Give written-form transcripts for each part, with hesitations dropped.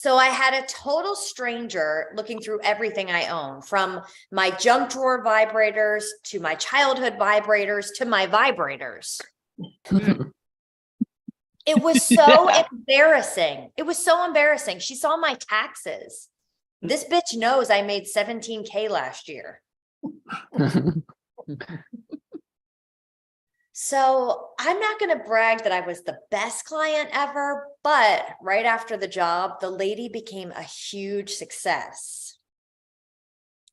So I had a total stranger looking through everything I own, from my junk drawer vibrators to my childhood vibrators to my vibrators. It was so embarrassing. It was so embarrassing. She saw my taxes. This bitch knows I made $17K last year. So I'm not going to brag that I was the best client ever, but right after the job, the lady became a huge success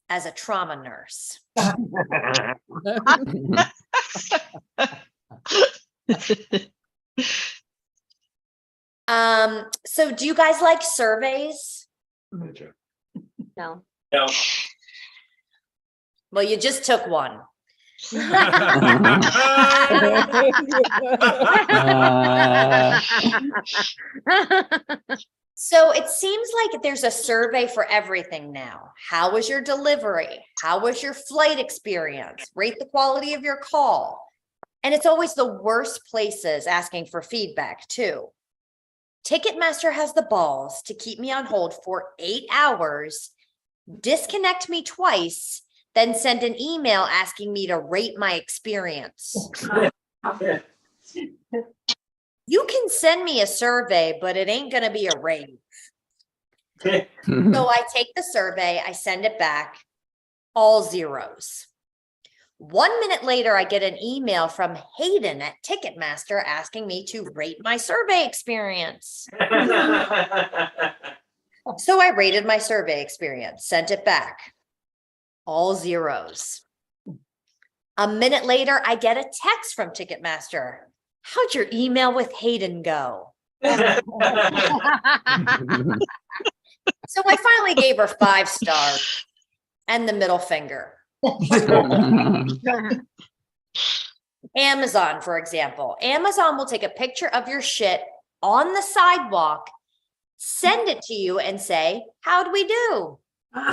as a trauma nurse. So do you guys like surveys? No. No. Well, you just took one. So it seems like there's a survey for everything now. How was your delivery? How was your flight experience? Rate the quality of your call. And it's always the worst places asking for feedback too. Ticketmaster has the balls to keep me on hold for 8 hours, disconnect me twice, then send an email asking me to rate my experience. You can send me a survey, but it ain't going to be a rave. So I take the survey, I send it back, all zeros. 1 minute later, I get an email from Hayden at Ticketmaster asking me to rate my survey experience. So I rated my survey experience, sent it back. All zeros. A minute later, I get a text from Ticketmaster. How'd your email with Hayden go? So I finally gave her 5 stars and the middle finger. Amazon, for example. Amazon will take a picture of your shit on the sidewalk, send it to you and say, how'd we do? By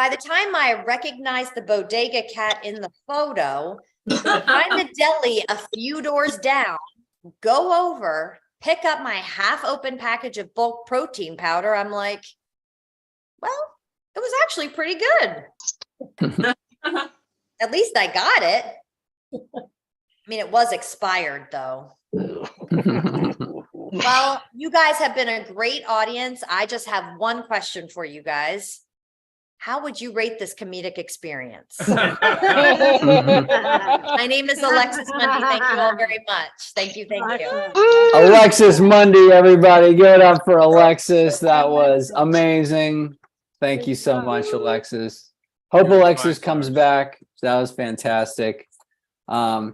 the time I recognize the bodega cat in the photo, find the deli a few doors down, go over, pick up my half-open package of bulk protein powder, I'm like, well, it was actually pretty good. At least I got it. I mean, it was expired though. Well, you guys have been a great audience. I just have one question for you guys. How would you rate this comedic experience? My name is Alexis Mundy. Thank you all very much. Thank you. Thank you. Alexis Mundy, everybody. Give it up for Alexis. That was amazing. Thank you so much, Alexis. Hope Alexis comes back. That was fantastic. I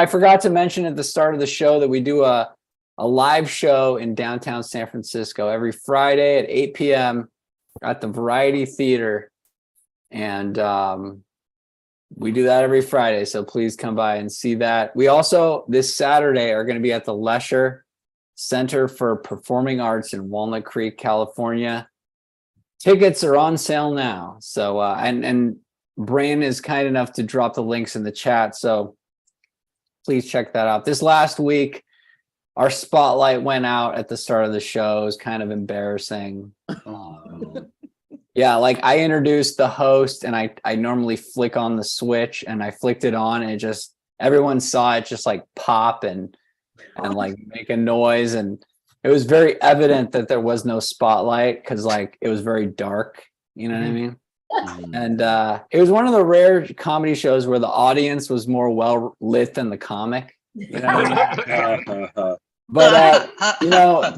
forgot to mention at the start of the show that we do a live show in downtown San Francisco every Friday at 8 p.m. at the Variety Theater. And we do that every Friday. So please come by and see that. We also, this Saturday, are going to be at the Lesher Center for Performing Arts in Walnut Creek, California. Tickets are on sale now. So, and Brain is kind enough to drop the links in the chat. So please check that out. This last week, our spotlight went out at the start of the show. It was kind of embarrassing. Yeah, like I introduced the host and I normally flick on the switch and I flicked it on and it just, everyone saw it just like pop and like make a noise. And it was very evident that there was no spotlight because like it was very dark. You know what I mean? And it was one of the rare comedy shows where the audience was more well lit than the comic. You know what I mean? But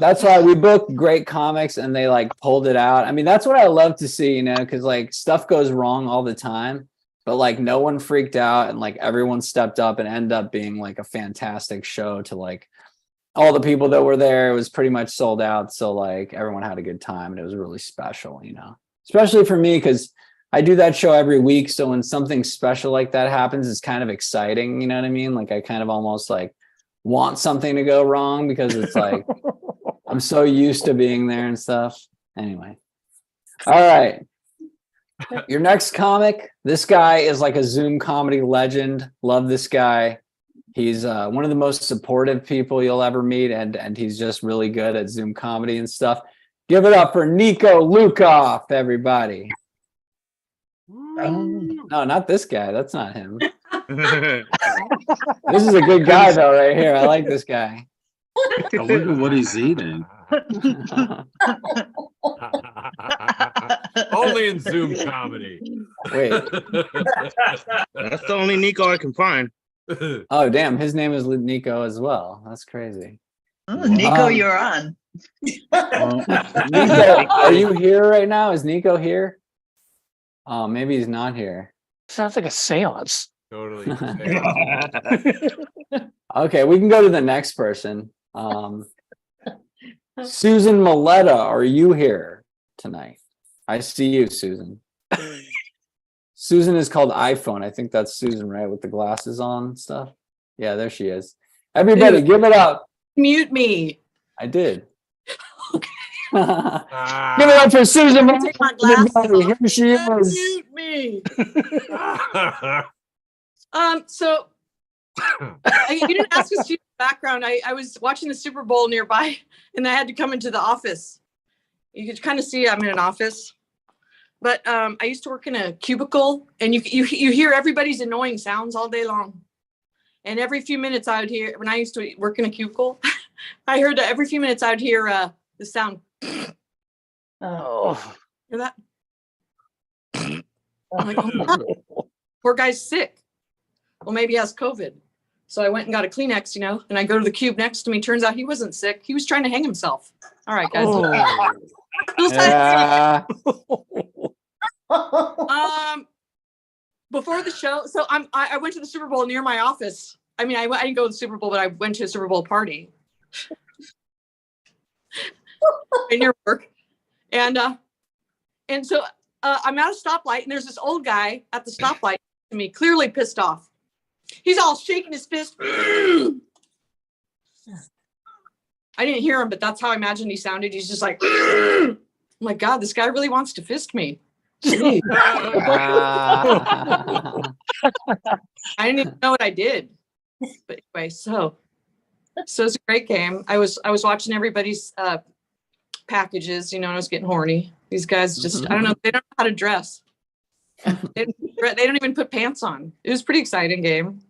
that's why we booked great comics and they like pulled it out. I mean, that's what I love to see, because like stuff goes wrong all the time, but like no one freaked out and like everyone stepped up and ended up being like a fantastic show to like all the people that were there. It was pretty much sold out. So like everyone had a good time and it was really special, especially for me because I do that show every week. So when something special like that happens, it's kind of exciting. You know what I mean? Like I kind of almost like want something to go wrong because it's like I'm so used to being there and stuff. Anyway. All right. Your next comic. This guy is like a Zoom comedy legend. Love this guy. He's one of the most supportive people you'll ever meet, and he's just really good at Zoom comedy and stuff. Give it up for Nico Lukoff, everybody. No, not this guy. That's not him. This is a good guy though, right here. I like this guy. Oh, look at what he's eating. Only in Zoom comedy. Wait. That's the only Nico I can find. Oh, damn. His name is Nico as well. That's crazy. Oh, Nico, you're on. Nico, are you here right now? Is Nico here? Oh, maybe he's not here. Sounds like a seance. Totally. Okay, we can go to the next person. Susan Maletta, are you here tonight? I see you, Susan. Susan is called iPhone. I think that's Susan, right? With the glasses on and stuff. Yeah, there she is. Everybody, give it up. Mute me. I did. Give it up for Susan. Take my glasses off. Here she is. Mute me. So you didn't ask us to background. I was watching the Super Bowl nearby, and I had to come into the office. You could kind of see I'm in an office, but I used to work in a cubicle, and you hear everybody's annoying sounds all day long. And every few minutes I would hear, when I used to work in a cubicle, I heard every few minutes I would hear the sound. Oh. Hear that? I'm like, oh my God, poor guy's sick. Well, maybe he has COVID. So I went and got a Kleenex, and I go to the cube next to me. Turns out he wasn't sick. He was trying to hang himself. All right, guys. Yeah. Before the show, so I went to the Super Bowl near my office. I mean, I didn't go to the Super Bowl, but I went to a Super Bowl party in your work. And so I'm at a stoplight, and there's this old guy at the stoplight to me, clearly pissed off. He's all shaking his fist. I didn't hear him, but that's how I imagined he sounded. He's just like, oh my God, this guy really wants to fist me. I didn't even know what I did. But anyway, so it's a great game. I was watching everybody's packages, and I was getting horny. These guys just, I don't know, they don't know how to dress. They don't even put pants on. It was a pretty exciting game.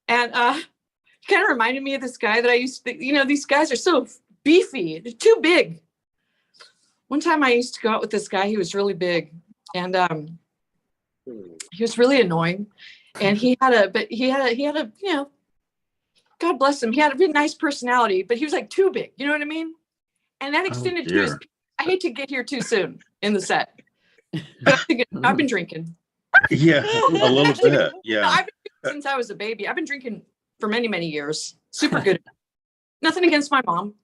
And kind of reminded me of this guy that I used to, these guys are so beefy, they're too big. One time I used to go out with this guy, he was really big, and he was really annoying. And he had a, God bless him, he had a really nice personality, but he was like too big, you know what I mean? And that extended to his, I hate to get here too soon in the set. But I've been drinking. Yeah, a little bit. Yeah. I've been drinking since I was a baby. I've been drinking for many, many years. Super good. Nothing against my mom.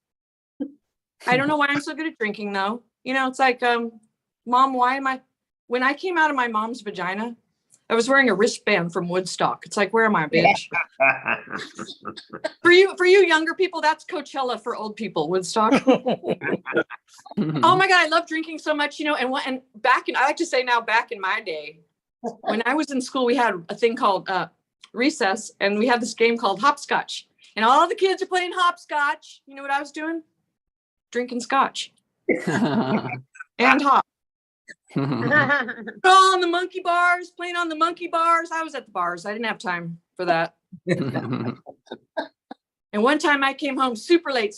I don't know why I'm so good at drinking though. It's like, Mom, why am I, when I came out of my mom's vagina, I was wearing a wristband from Woodstock. It's like, where am I, bitch? For you younger people, that's Coachella for old people, Woodstock. Oh my God, I love drinking so much, and back in, I like to say now, back in my day, when I was in school, we had a thing called recess, and we had this game called hopscotch, and all the kids are playing hopscotch. You know what I was doing? Drinking scotch and hop. On the monkey bars, playing on the monkey bars. I was at the bars. I didn't have time for that. And one time I came home super late.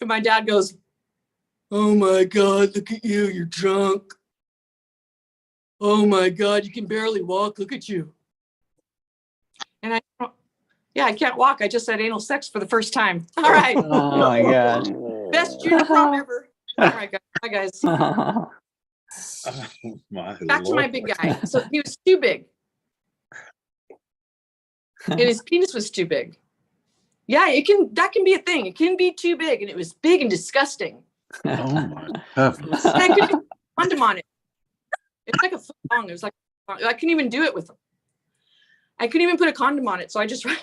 And my dad goes, oh my God, look at you. You're drunk. Oh my God, you can barely walk. Look at you. And I can't walk. I just had anal sex for the first time. All right. Oh my God. Best junior prom ever. All right, guys. Bye, guys. Oh, Back to my big guy. So he was too big. And his penis was too big. Yeah, that can be a thing. It can be too big, and it was big and disgusting. Oh my heavens. And I couldn't put a condom on it. It's like a foot long. It was like, I couldn't even do it with him. I couldn't even put a condom on it, so I just wrapped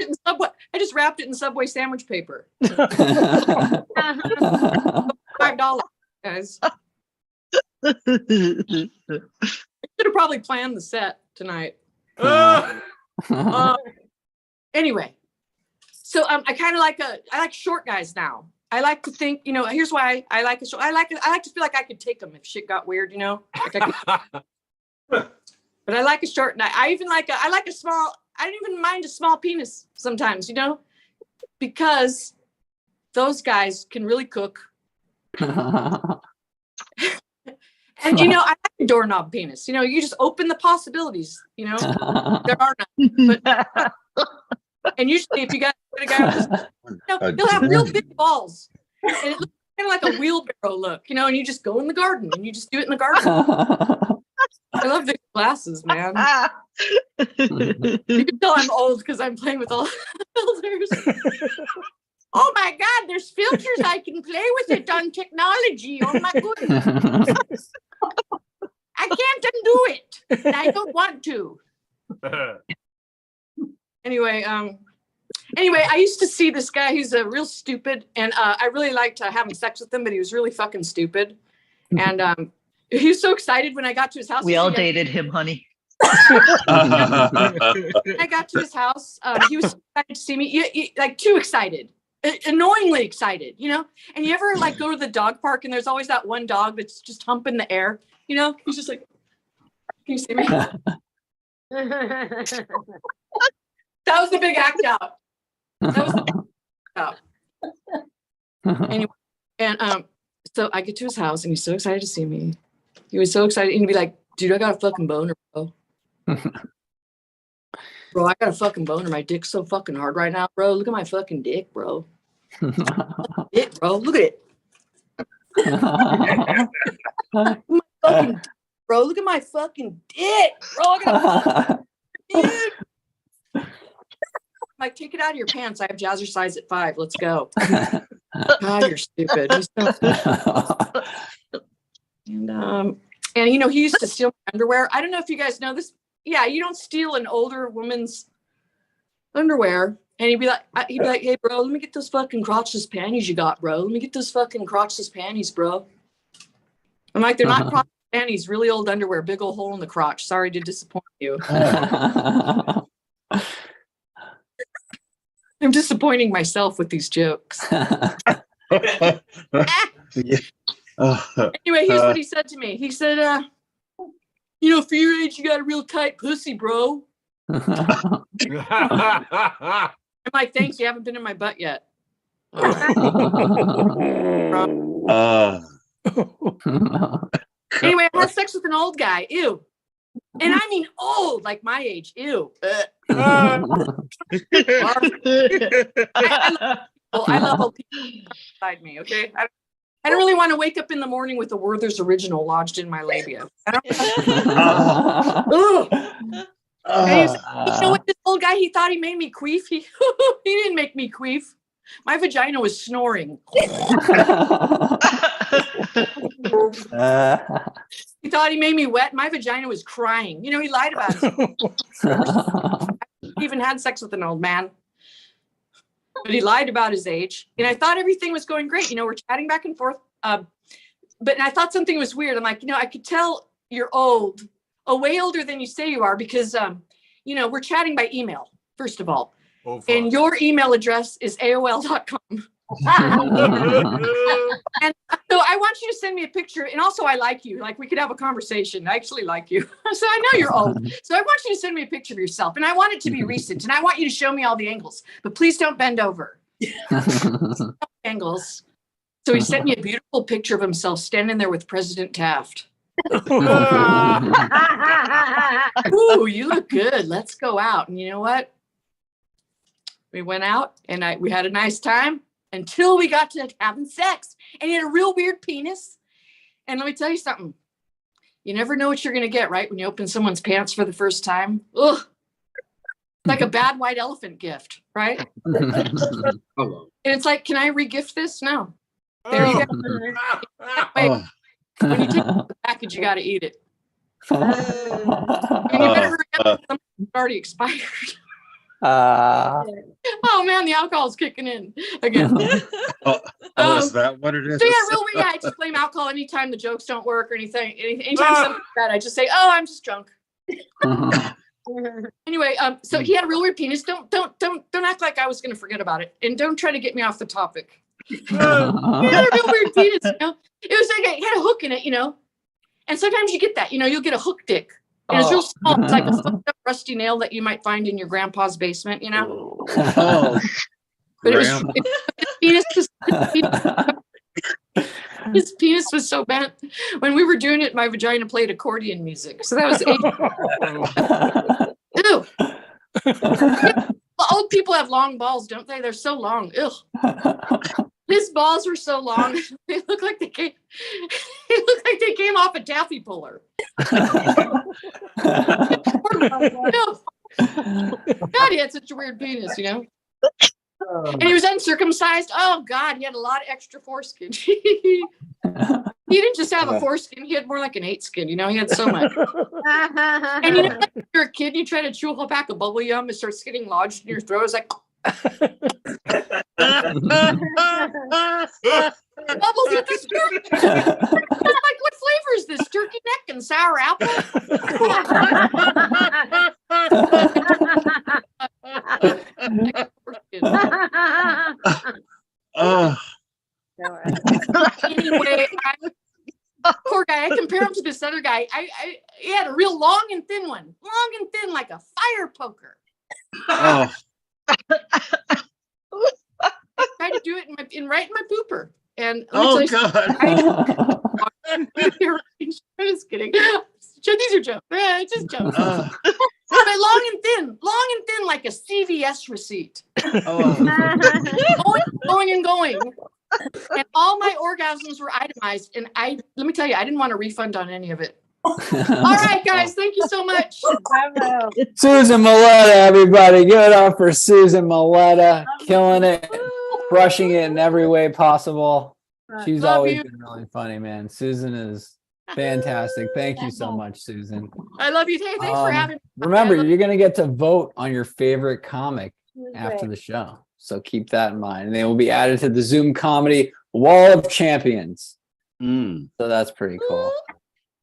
it in Subway. I just wrapped it in Subway sandwich paper. $5, guys. should have probably planned the set tonight. Anyway, so I kind of I like short guys now. I like to think, here's why I like it. I like to feel like I could take them if shit got weird, But I like a short, and I even I like a small. I don't even mind a small penis sometimes, because those guys can really cook. And I like a doorknob penis. You just open the possibilities. There are none. But and usually, if you got a guy with this, he'll have real big balls, and it looks kind of like a wheelbarrow look, and you just go in the garden and you just do it in the garden. I love the glasses, man. You can tell I'm old because I'm playing with all filters. Oh my God, there's filters. I can play with it on technology. Oh my goodness. I can't undo it. And I don't want to. Anyway, I used to see this guy. He's a real stupid, and I really liked having sex with him, but he was really fucking stupid. And he was so excited when I got to his house. We all dated him, honey. I got to his house. He was so excited to see me, too excited, annoyingly excited, And you ever go to the dog park and there's always that one dog that's just humping the air, He's just like, can you see me? That was the big act out. Anyway, and so I get to his house and he's so excited to see me. He was so excited, and he'd be like, "Dude, I got a fucking boner, bro. Bro, I got a fucking boner. My dick's so fucking hard right now, bro. Look at my fucking dick, bro. Dick, bro. Look at it. Bro, look at my fucking dick, bro. I got a fucking dick. Like, take it out of your pants. I have jazzercise at 5. Let's go." God, you're stupid. He's so stupid. And he used to steal my underwear. I don't know if you guys know this. Yeah, you don't steal an older woman's underwear. And he'd be like, "Hey, bro, let me get those fucking crotchless panties you got, bro. Let me get those fucking crotchless panties, bro." I'm like, "They're not crotchless panties, really old underwear, big old hole in the crotch. Sorry to disappoint you." I'm disappointing myself with these jokes. Anyway, here's what he said to me. He said, "For your age, you got a real tight pussy, bro." I'm like, "Thanks, you haven't been in my butt yet." Anyway, I had sex with an old guy. Ew. And I mean old, like my age. Ew. I love old people beside me, okay? I don't really want to wake up in the morning with the Werther's Original lodged in my labia. And you know what, this old guy, he thought he made me queef. He didn't make me queef. My vagina was snoring. He thought he made me wet. My vagina was crying. He lied about it. He even had sex with an old man. But he lied about his age. And I thought everything was going great. We're chatting back and forth. But I thought something was weird. I'm like, I could tell you're old. Way older than you say you are, because, we're chatting by email, first of all. And your email address is AOL.com. And so I want you to send me a picture. And also, I like you. Like, we could have a conversation. I actually like you. So I know you're old. So I want you to send me a picture of yourself. And I want it to be recent. And I want you to show me all the angles. But please don't bend over. Angles. So he sent me a beautiful picture of himself standing there with President Taft. Ooh, you look good. Let's go out. And you know what? We went out and we had a nice time until we got to having sex. And he had a real weird penis. And let me tell you something. You never know what you're going to get, right? When you open someone's pants for the first time. Ugh. Like a bad white elephant gift, right? And it's like, can I re-gift this? No. There you go. Wait. When you take the package, you got to eat it. And you better hurry up. It's already expired. Oh man, the alcohol's kicking in again. Is that what it is? So yeah, real weird. I just blame alcohol anytime the jokes don't work or anything. Anytime something's bad, I just say, "Oh, I'm just drunk." Anyway, so he had a real weird penis. Don't act like I was gonna forget about it, and don't try to get me off the topic. He had a real weird penis. You know? It was like it had a hook in it, you know. And sometimes you get that, you know, you'll get a hook dick. And it's real small. It's like a fucked up rusty nail that you might find in your grandpa's basement, you know. Oh, But his penis was so bent. When we were doing it, my vagina played accordion music. So that was ew. Well, old people have long balls, don't they? They're so long. Ew. His balls were so long. They look like they came. They look like they came off a taffy puller. God, he had such a weird penis, you know. And he was uncircumcised. Oh God, he had a lot of extra foreskin. He didn't just have a foreskin; he had more like an 8 skin. You know, he had so much. And you know, like when you're a kid, you try to chew a whole pack of bubble gum, it starts getting lodged in your throat. It's like bubbles with this turkey. I'm like, what flavor is this? Turkey neck and sour apple? Anyway, poor guy. I compare him to this other guy. He had a real long and thin one, like a fire poker. oh, I tried to do it right in my pooper. And oh God. I'm just kidding. These are jokes. It's just jokes. But long and thin, like a CVS receipt. Going and going. And all my orgasms were itemized. And let me tell you, I didn't want a refund on any of it. All right, guys, thank you so much. Susan Maletta, everybody. Give it up for Susan Maletta. Killing it. Crushing it in every way possible. She's always been really funny, man. Susan is fantastic. Thank you so much, Susan. I love you. Hey, thanks for having me. Remember, you're going to get to vote on your favorite comic after the show. So keep that in mind. And they will be added to the Zoom Comedy Wall of Champions. So that's pretty cool.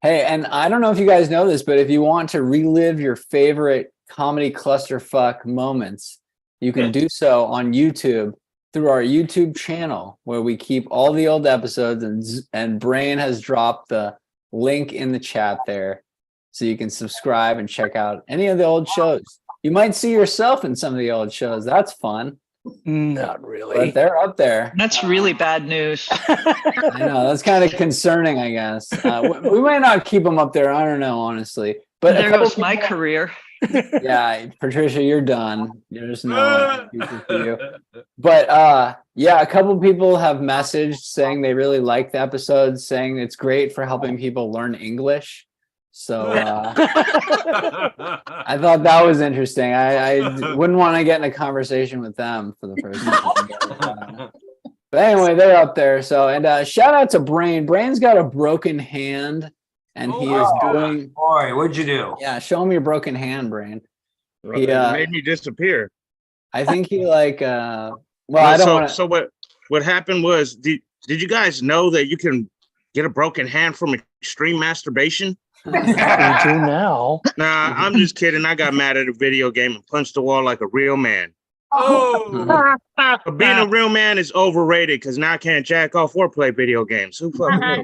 Hey, and I don't know if you guys know this, but if you want to relive your favorite comedy clusterfuck moments, you can do so on YouTube through our YouTube channel, where we keep all the old episodes, and Brain has dropped the link in the chat there, so you can subscribe and check out any of the old shows. You might see yourself in some of the old shows. That's fun. Not really. But they're up there. That's really bad news. I know, that's kind of concerning, I guess. We might not keep them up there. I don't know, honestly. But There goes my career. Yeah, Patricia, you're done. There's no future for you. But yeah, a couple people have messaged saying they really like the episode, saying it's great for helping people learn English. So I thought that was interesting. I wouldn't want to get in a conversation with them for the first time. But anyway, they're up there. So, and shout out to Brain. Brain's got a broken hand, and he is doing. Boy, what'd you do? Yeah, show him your broken hand, Brain. He made me disappear. I think he like. Well, I don't want to. So what happened was, did you guys know that you can get a broken hand from extreme masturbation? We do now. Nah, I'm just kidding. I got mad at a video game and punched the wall like a real man. Oh, But being a real man is overrated because now I can't jack off or play video games. Who fucking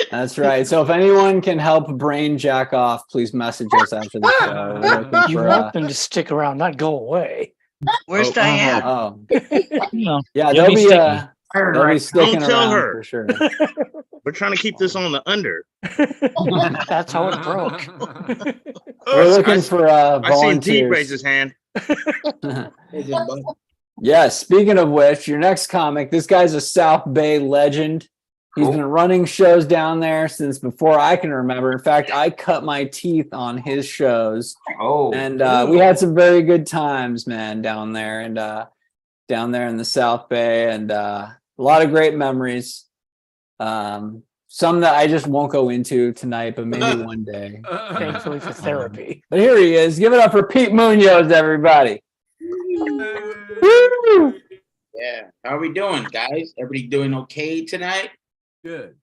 That's right. So if anyone can help Brain jack off, please message us after the show. We're looking You for, want them to stick around, not go away. Where's Diane? oh, No. yeah, You'll they'll be be sticking. they'll be sticking Don't tell around her. for sure. We're trying to keep this on the under. That's how it broke. We're looking for I seen Deep volunteers. raise his hand. Yeah, speaking of which, your next comic, this guy's a South Bay legend. He's been running shows down there since before I can remember. In fact, I cut my teeth on his shows. Oh, And we had some very good times, man, down there, and down there in the South Bay, and a lot of great memories. some that I just won't go into tonight, but maybe one day. Thankfully for therapy. But here he is. Give it up for Pete Munoz, everybody. Yeah. How are we doing, guys? Everybody doing okay tonight? Good.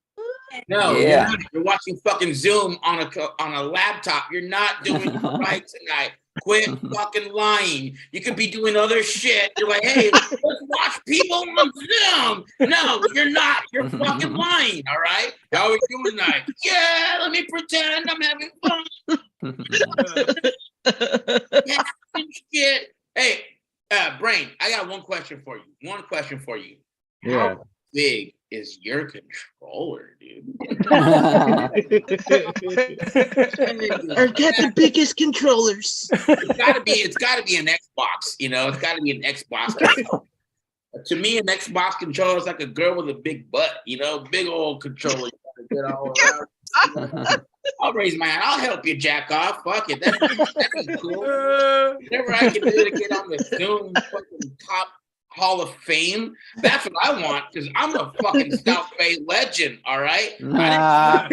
No, Yeah. you're not. You're watching fucking Zoom on a laptop. You're not doing it right tonight. Quit fucking lying. You could be doing other shit. You're like, hey, let's watch people on Zoom. No, you're not. You're fucking lying. All right. How are we doing tonight? Yeah, let me pretend I'm having fun. Yeah, shit. Hey, Brain, I got one question for you. Yeah. How big is your controller, dude? I've got the biggest controllers. It's gotta be an Xbox, you know, it's gotta be an Xbox. To me, an Xbox controller is like a girl with a big butt, you know, big old controller. You gotta get all around. I'll raise my hand. I'll help you jack off. Fuck it. That'd be cool. Whatever I can do to get on the Zoom fucking top Hall of Fame. That's what I want, because I'm a fucking South Bay legend, all right? No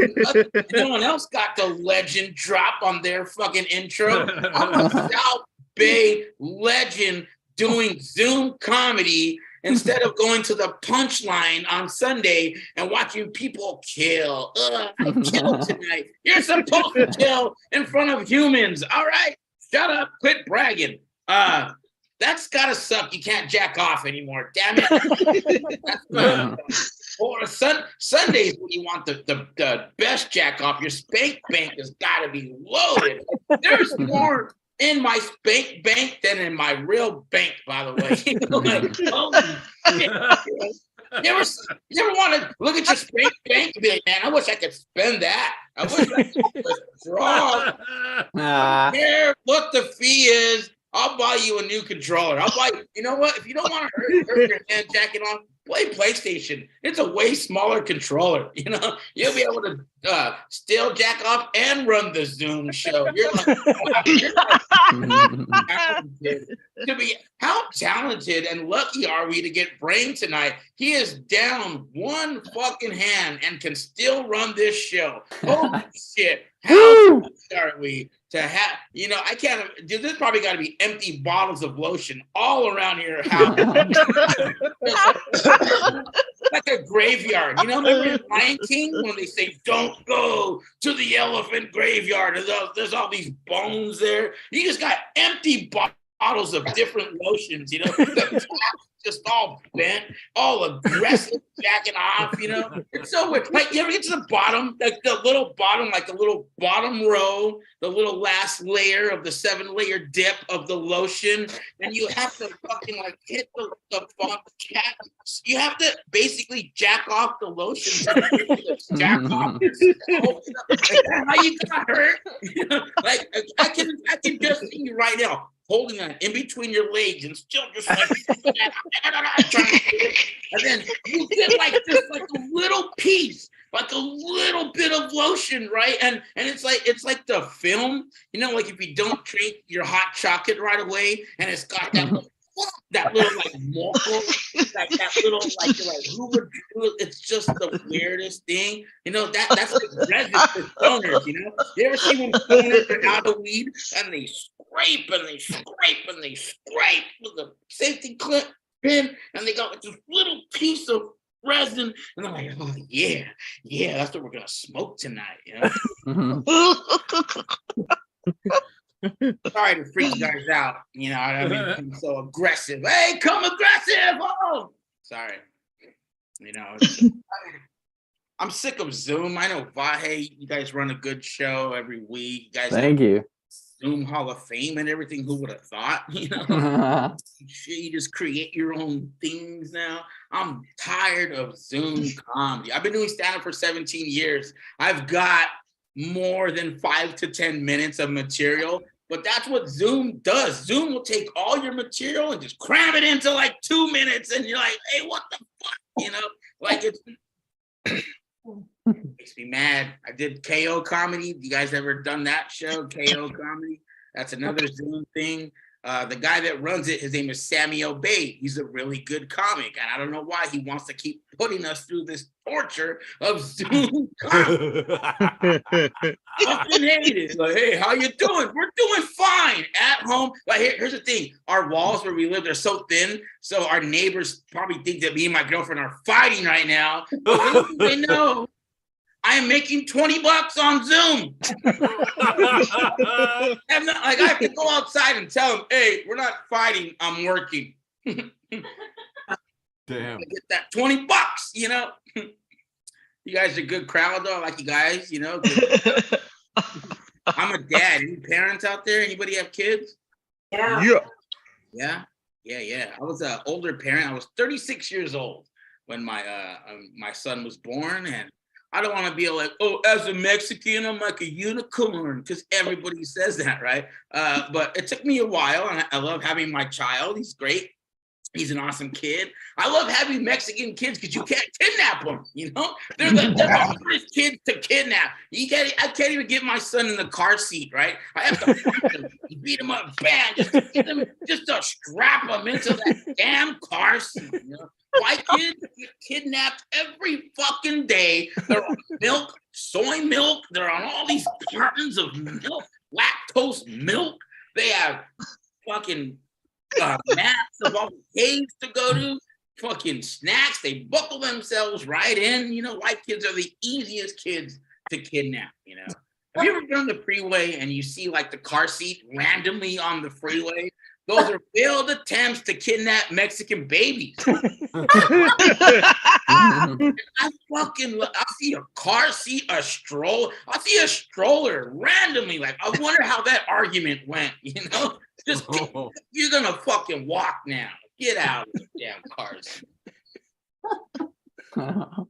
one else got the legend drop on their fucking intro. I'm a South Bay legend doing Zoom comedy instead of going to the punchline on Sunday and watching people kill. I killed tonight. You're supposed to kill in front of humans, all right? Shut up, quit bragging. That's gotta suck. You can't jack off anymore. Damn it. Or Sundays when you want the best jack off, your spank bank has gotta be loaded. There's more in my spank bank than in my real bank, by the way. Like, holy shit. You ever want to look at your spank bank and be like, man, I wish I could spend that. I wish I could withdraw. I don't care what the fee is. I'll buy you a new controller. You know what? If you don't want to hurt your hand jacking on, play PlayStation. It's a way smaller controller. You know, you'll be able to still jack off and run the Zoom show. You're like, how talented and lucky are we to get Brain tonight? He is down one fucking hand and can still run this show. Holy shit. How are we to have, you know, I can't, dude, there's probably got to be empty bottles of lotion all around here. Like a graveyard. You know, remember in Lion King when they say, don't go to the elephant graveyard. There's all these bones there. You just got empty bottles of different lotions, you know, just all bent, all aggressive, jacking off, you know. It's so weird. Like, you ever get to the bottom, like the little bottom, like the little bottom row, the little last layer of the 7-layer dip of the lotion, and you have to fucking like hit the cat. You have to basically jack off the lotion to jack off. Like, how you got hurt? You know, like I can just see you right now holding that in between your legs and still just like and then you get like just like a little piece, like a little bit of lotion, right? And it's like the film, you know, like if you don't drink your hot chocolate right away and it's got that little like morsel, like that little like who would do it? It's just the weirdest thing, you know. That's the resin for stoners, you know. You ever see when stoners are out of weed and they scrape and they scrape and they scrape with a safety clip pin and they got like this little piece of resin and I'm like, oh yeah, that's what we're gonna smoke tonight, you know. Sorry to freak you guys out, you know. I mean, I'm so aggressive. Hey, come aggressive! Oh, sorry. You know, I'm sick of Zoom. I know Vahe, you guys run a good show every week. You guys, thank you. Zoom Hall of Fame and everything. Who would have thought? You know, you just create your own things now. I'm tired of Zoom comedy. I've been doing stand-up for 17 years. I've got more than 5 to 10 minutes of material. But that's what Zoom does. Zoom will take all your material and just cram it into like 2 minutes. And you're like, hey, what the fuck? You know, like it makes me mad. I did KO comedy. You guys ever done that show? KO comedy? That's another Zoom thing. The guy that runs it, his name is Sammy Obey. He's a really good comic, and I don't know why he wants to keep putting us through this torture of Zoom comedy. Fucking hate it. Like, hey, how you doing? We're doing fine at home. Like, here's the thing: our walls where we live are so thin, so our neighbors probably think that me and my girlfriend are fighting right now. They know I am making $20 on Zoom. I'm not, like, I have to go outside and tell them, hey, we're not fighting, I'm working. Damn. I get that $20, you know? You guys are a good crowd, though. I like you guys, you know? I'm a dad. Any parents out there? Anybody have kids? Yeah. Yeah. I was an older parent. I was 36 years old when my son was born, and I don't want to be like, oh, as a Mexican, I'm like a unicorn, because everybody says that, right? But it took me a while, and I love having my child. He's great. He's an awesome kid. I love having Mexican kids because you can't kidnap them, you know? They're the hardest kids to kidnap. I can't even get my son in the car seat, right? I have to fight him, beat him up, bam, just to strap him into that damn car seat, you know? White kids get kidnapped every fucking day. They're on milk, soy milk. They're on all these cartons of milk, lactose milk. They have fucking maps of all the caves to go to, fucking snacks. They buckle themselves right in. You know, white kids are the easiest kids to kidnap, you know? Have you ever been on the freeway and you see like the car seat randomly on the freeway? Those are failed attempts to kidnap Mexican babies. I see a car seat, a stroller. I see a stroller randomly. Like, I wonder how that argument went, you know? Just, you're going to fucking walk now. Get out of the damn car seat.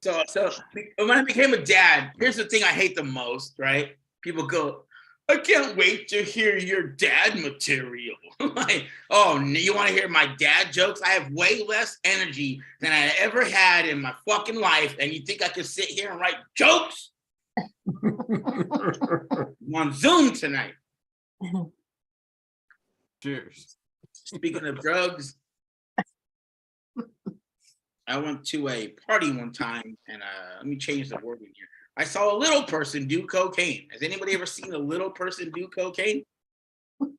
So when I became a dad, here's the thing I hate the most, right? People go, I can't wait to hear your dad material. Like, oh, you want to hear my dad jokes? I have way less energy than I ever had in my fucking life. And you think I could sit here and write jokes? I'm on Zoom tonight. Cheers. Speaking of drugs, I went to a party one time, and let me change the wording here. I saw a little person do cocaine. Has anybody ever seen a little person do cocaine?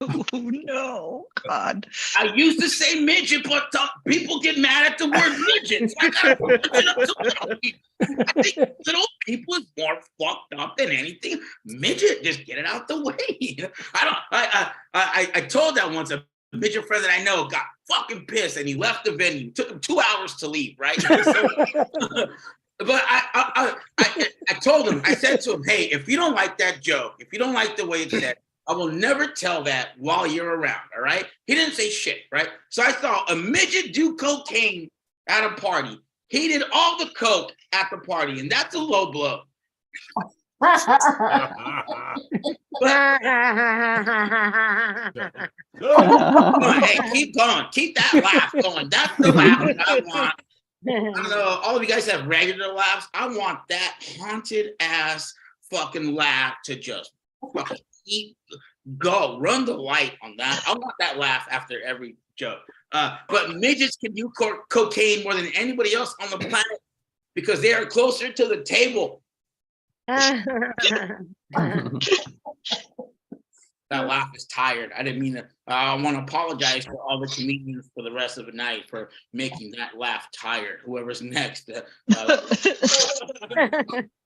Oh, no, God. I used to say midget, but people get mad at the word midget. So I gotta put it up to little people. I think little people is more fucked up than anything. Midget, just get it out the way. I told that once. A midget friend that I know got fucking pissed, and he left the venue. It took him 2 hours to leave, right? But I told him, I said to him, hey, if you don't like that joke, if you don't like the way it's said, I will never tell that while you're around, all right? He didn't say shit, right? So I saw a midget do cocaine at a party. He did all the coke at the party, and that's a low blow. Hey, keep going. Keep that laugh going. That's the laugh that I want. I don't know, all of you guys have regular laughs. I want that haunted ass fucking laugh to just fucking keep go. Run the light on that. I want that laugh after every joke. But midgets can do cocaine more than anybody else on the planet because they are closer to the table. That laugh is tired. I didn't mean to. I want to apologize to all the comedians for the rest of the night for making that laugh tired. Whoever's next. I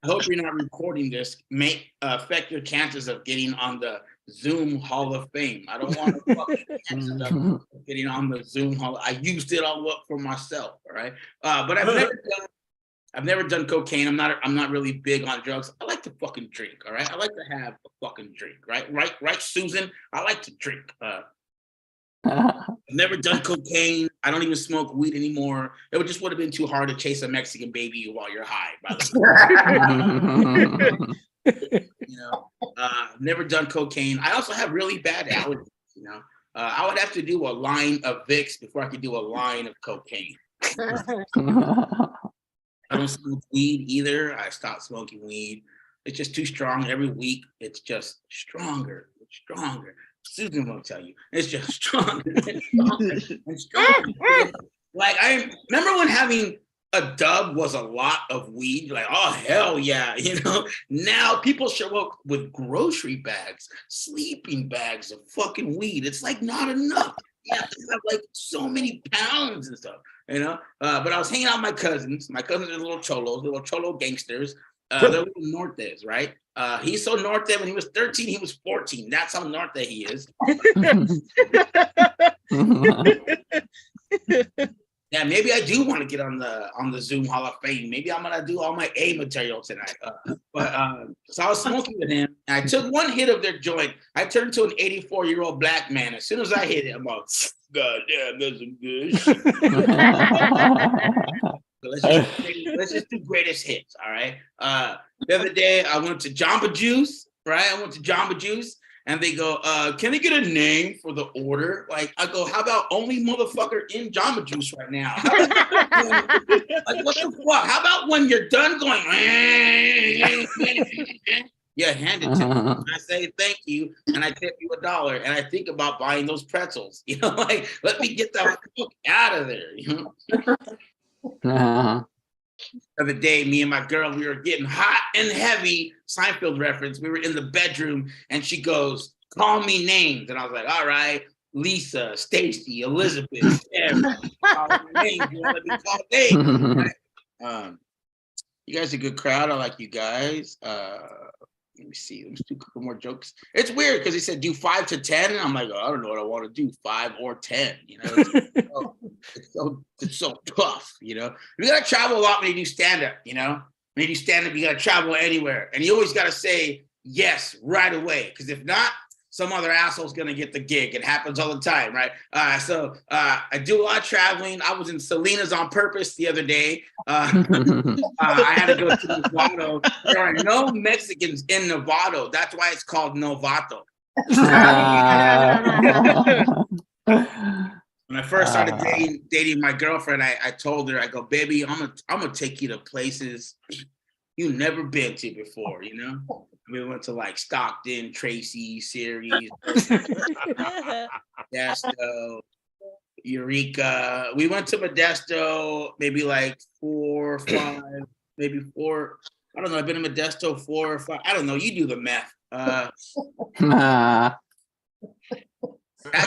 hope you're not recording this. May affect your chances of getting on the Zoom Hall of Fame. I don't want to fuck your chances of getting on the Zoom Hall. I used it all up for myself. All right. But I've never done cocaine. I'm not really big on drugs. I like to fucking drink, all right? I like to have a fucking drink, right? Right, Susan? I like to drink. I've never done cocaine. I don't even smoke weed anymore. It would have been too hard to chase a Mexican baby while you're high, by the way. You know, I've never done cocaine. I also have really bad allergies, you know. I would have to do a line of Vicks before I could do a line of cocaine. I don't smoke weed either. I stopped smoking weed. It's just too strong. Every week, it's just stronger. stronger. Susan won't tell you. It's just stronger and stronger and stronger. Like I remember when having a dub was a lot of weed. Like, oh hell yeah, you know. Now people show up with grocery bags, sleeping bags of fucking weed. It's like not enough. You have to have like so many pounds and stuff, you know. But I was hanging out with my cousins. My cousins are little cholos, little cholo gangsters. They're little Nortes, right? He's so Norte when he was 13, he was 14. That's how Norte he is. Yeah, maybe I do want to get on the Zoom Hall of Fame. Maybe I'm gonna do all my A material tonight. So I was smoking with him, and I took one hit of their joint. I turned to an 84-year-old black man. As soon as I hit it, I'm like, God damn, that's some good shit. Let's just do greatest hits, all right? The other day, I went to Jamba Juice, right? I went to Jamba Juice. And they go, can I get a name for the order? Like, I go, how about only motherfucker in Jamba Juice right now? Like, what the fuck? How about when you're done going, yeah, hand it to me. And I say, thank you. And I tip you $1. And I think about buying those pretzels. You know, like, let me get the fuck out of there. You know? The other day, me and my girl, we were getting hot and heavy. Seinfeld reference. We were in the bedroom, and she goes, "Call me names." And I was like, "All right, Lisa, Stacy, Elizabeth, Sarah, call me names. You want to be called names?" Right? You guys are a good crowd. I like you guys. Let me see. Let's do a couple more jokes. It's weird because he said do 5 to 10, and I'm like, oh, I don't know what I want to do, 5 or 10. You know, it's so tough. You know, you gotta travel a lot when you do stand up. You know, when you do stand up, you gotta travel anywhere, and you always gotta say yes right away, because if not, some other asshole's gonna get the gig. It happens all the time, right? So I do a lot of traveling. I was in Salinas on purpose the other day. I had to go to Novato. There are no Mexicans in Novato. That's why it's called Novato. When I first started dating my girlfriend, I told her, I go, baby, I'm gonna take you to places you've never been to before, you know? We went to like Stockton, Tracy, Ceres, Modesto, Eureka. We went to Modesto maybe like 4 or 5, maybe 4. I don't know. I've been in Modesto 4 or 5. I don't know. You do the math. That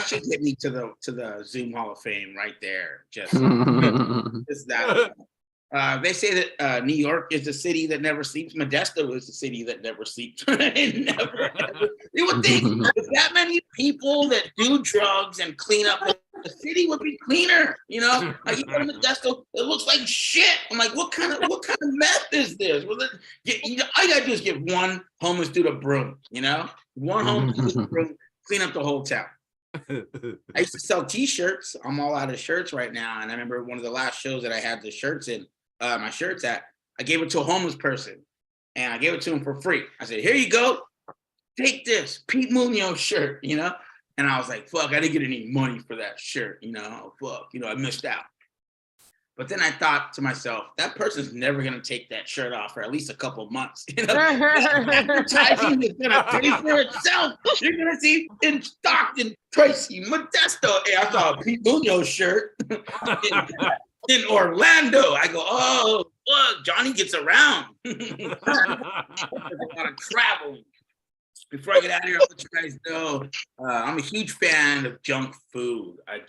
should get me to the Zoom Hall of Fame right there. Just that. They say that New York is the city that never sleeps. Modesto is the city that never sleeps. Never, ever. You would think if that many people that do drugs and clean up, the city would be cleaner. You know, like you go to Modesto, it looks like shit. I'm like, what kind of meth is this? Well, all you gotta do is give one homeless dude a broom. You know, one homeless dude a broom, clean up the whole town. I used to sell T-shirts. I'm all out of shirts right now, and I remember one of the last shows that I had the shirts in. My shirts at, I gave it to a homeless person, and I gave it to him for free. I said, here you go, take this Pete Munoz shirt, you know? And I was like, fuck, I didn't get any money for that shirt, you know? Fuck, you know, I missed out. But then I thought to myself, that person's never gonna take that shirt off for at least a couple months. You know, advertising is gonna pay for itself. You're gonna see in Stockton, Tracy, Modesto. Hey, I saw a Pete Munoz shirt in Orlando. I go, oh, look, Johnny gets around. There's a lot of traveling. Before I get out of here, I'll let you guys know I'm a huge fan of junk food. I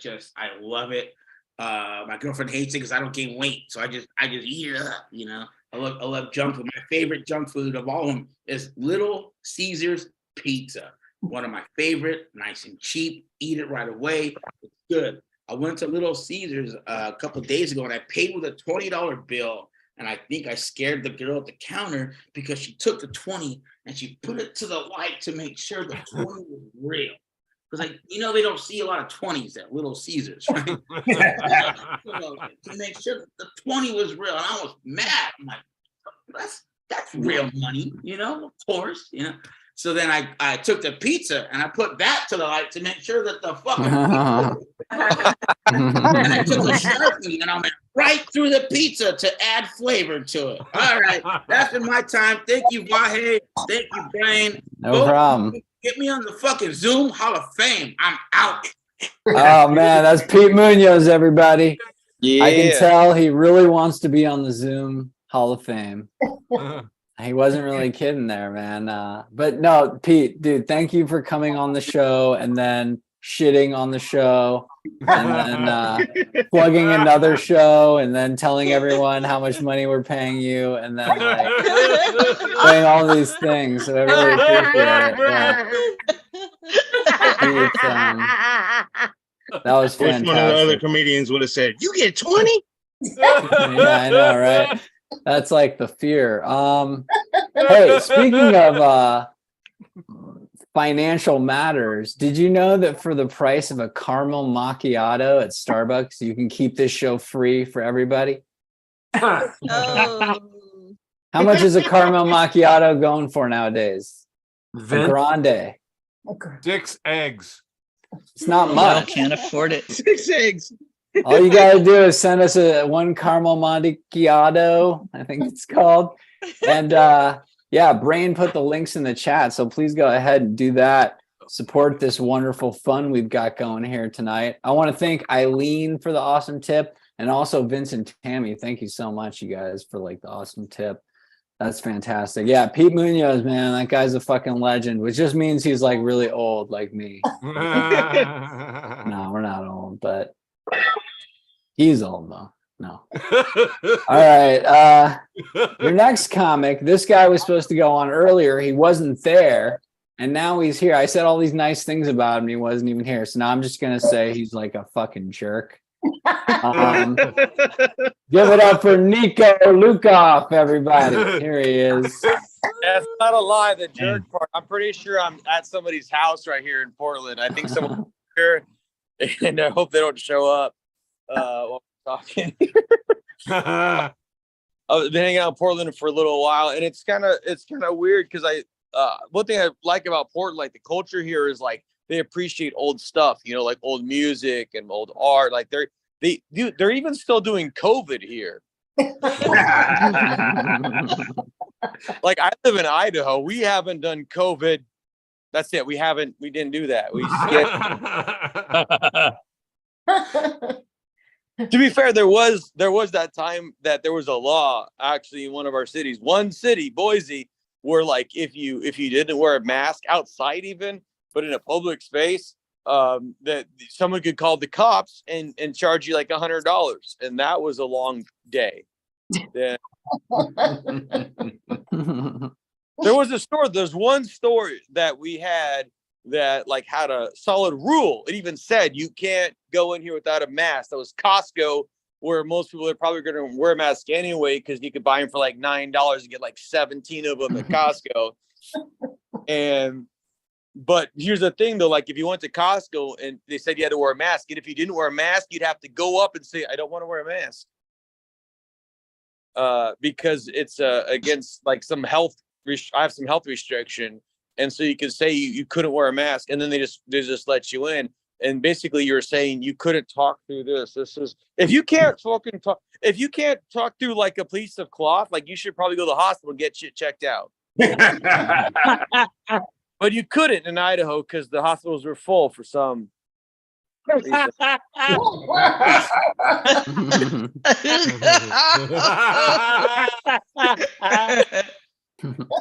love it. My girlfriend hates it because I don't gain weight, so I just eat it up. You know, I love junk food. My favorite junk food of all of them is Little Caesars pizza. One of my favorite, nice and cheap. Eat it right away. It's good. I went to Little Caesars a couple of days ago, and I paid with a $20 bill. And I think I scared the girl at the counter because she took the 20 and she put it to the light to make sure the 20 was real. Because, like, you know, they don't see a lot of 20s at Little Caesars, right? To make sure that the 20 was real. And I was mad. I'm like, that's real money, you know, of course, you know. So then I took the pizza and I put that to the light to make sure that the fucking and I took a Sharpie and I went right through the pizza to add flavor to it. All right, that's been my time. Thank you, Vahe. Thank you, Blaine. No problem. Get me on the fucking Zoom Hall of Fame. I'm out. Oh man, that's Pete Munoz, everybody. Yeah. I can tell he really wants to be on the Zoom Hall of Fame. He wasn't really kidding there, man. But no, Pete, dude, thank you for coming on the show and then shitting on the show and then plugging another show and then telling everyone how much money we're paying you and then like saying all these things. So I really appreciate it. Yeah. That was Which fantastic. one of the other comedians would have said, "You get 20?" Yeah, I know, right? That's like the fear. Hey, speaking of financial matters, did you know that for the price of a caramel macchiato at Starbucks, you can keep this show free for everybody? Oh. How much is a caramel macchiato going for nowadays? A Vent grande. 6 eggs. It's not I much. can't afford it. 6 eggs. All you gotta do is send us one caramel macchiato, I think it's called. And yeah, Brain put the links in the chat, so please go ahead and do that. Support this wonderful fun we've got going here tonight. I want to thank Eileen for the awesome tip, and also Vince and Tammy. Thank you so much, you guys, for like the awesome tip. That's fantastic. Yeah, Pete Munoz, man, that guy's a fucking legend, which just means he's like really old, like me. No, we're not old, but he's old though. No. All right. Your next comic, this guy was supposed to go on earlier. He wasn't there. And now he's here. I said all these nice things about him. He wasn't even here. So now I'm just going to say he's like a fucking jerk. Give it up for Nico Lukoff, everybody. Here he is. That's not a lie. The jerk part. I'm pretty sure I'm at somebody's house right here in Portland. I think someone here, and I hope they don't show up while we're talking. I've been hanging out in Portland for a little while, and it's kind of weird because one thing I like about Portland, like the culture here, is like they appreciate old stuff. You know, like old music and old art. Like they're even still doing COVID here. Like I live in Idaho. We haven't done COVID. That's it. We didn't do that. We skipped. To be fair, there was that time that there was a law actually in one of our cities, one city, Boise, where like if you didn't wear a mask outside even, but in a public space, that someone could call the cops and charge you like $100, and that was a long day. Then there's one store that we had that like had a solid rule. It even said you can't go in here without a mask. That was Costco, where most people are probably going to wear a mask anyway because you could buy them for like $9 and get like 17 of them at Costco. But here's the thing though, like if you went to Costco and they said you had to wear a mask, and if you didn't wear a mask, you'd have to go up and say, I don't want to wear a mask. Because it's against like some health. I have some health restriction, and so you could say you couldn't wear a mask, and then they just let you in. And basically, you're saying you couldn't talk through this. This is if you can't talk through like a piece of cloth, like you should probably go to the hospital and get shit checked out. But you couldn't in Idaho because the hospitals were full for some reason.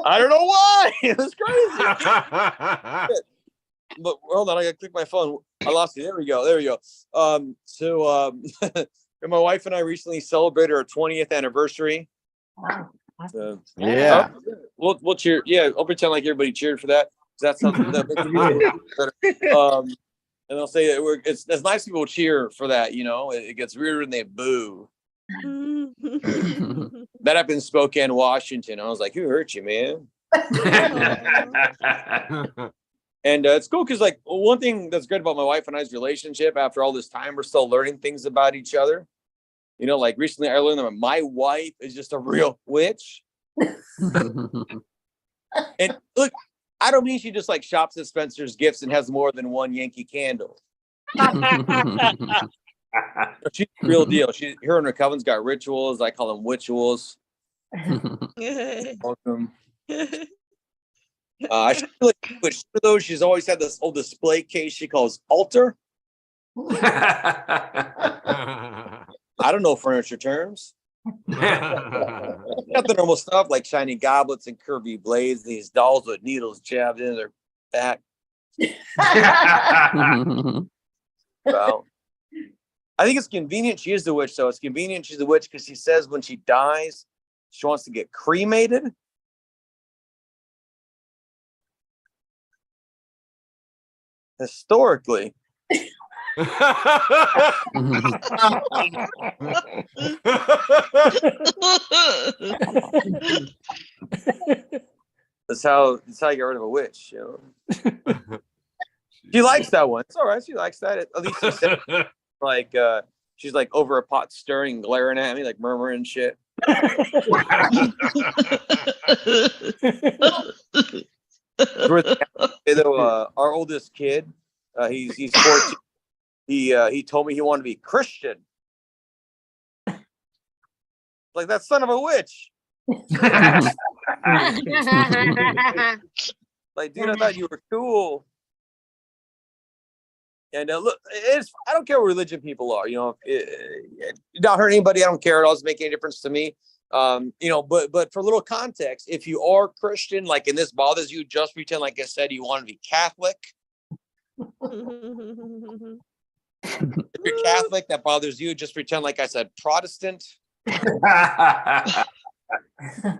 I don't know why. It was crazy. But hold on, I gotta click my phone. I lost it. There we go. And my wife and I recently celebrated our 20th anniversary. So, Yeah. We'll cheer. Yeah, I'll pretend like everybody cheered for that. That's something that makes me better. And they'll say that it's nice people cheer for that. You know, it gets weirder when they boo. That happened in Spokane, Washington. I was like, who hurt you, man? And it's cool because like one thing that's great about my wife and I's relationship after all this time, we're still learning things about each other. You know, like recently I learned that my wife is just a real witch. And look, I don't mean she just like shops at Spencer's Gifts and has more than one Yankee candle. She's the real deal. Her and her covens got rituals. I call them witchuals. Welcome. She really, but though she's always had this old display case she calls altar. I don't know furniture terms. Got the normal stuff like shiny goblets and curvy blades. These dolls with needles jabbed in their back. Well, I think it's convenient she is the witch, though. It's convenient she's the witch because she says when she dies, she wants to get cremated. Historically, that's how you get rid of a witch. You know? She likes that one. It's all right. She likes that. At least she said, like she's like over a pot stirring, glaring at me, like murmuring shit. Our oldest kid, he's 14. He told me he wanted to be Christian. Like that son of a witch. Like, dude, I thought you were cool. And look, I don't care what religion people are. You know, not hurt anybody. I don't care. It doesn't make any difference to me. You know, but for a little context, if you are Christian, like, and this bothers you, just pretend like I said you want to be Catholic. If you're Catholic, that bothers you, just pretend like I said Protestant. It's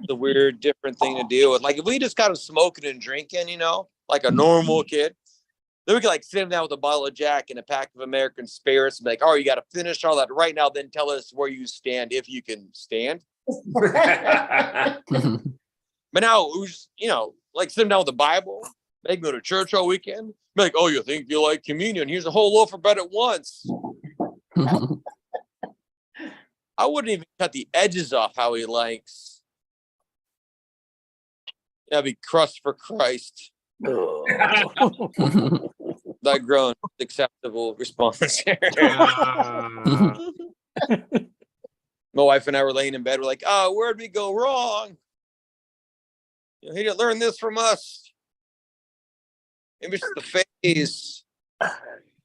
a weird, different thing to deal with. Like, if we just kind of smoking and drinking, you know, like a normal kid, then we could like sit him down with a bottle of Jack and a pack of American Spirits and be like, oh, you got to finish all that right now. Then tell us where you stand, if you can stand. But now, you know, like sit him down with the Bible. They can go to church all weekend. Be like, oh, you think you like communion? Here's a whole loaf of bread at once. I wouldn't even cut the edges off how he likes. That'd be crust for Christ. That grown acceptable response. My wife and I were laying in bed. We're like, oh, where'd we go wrong? You know, he didn't learn this from us. Maybe it's the phase.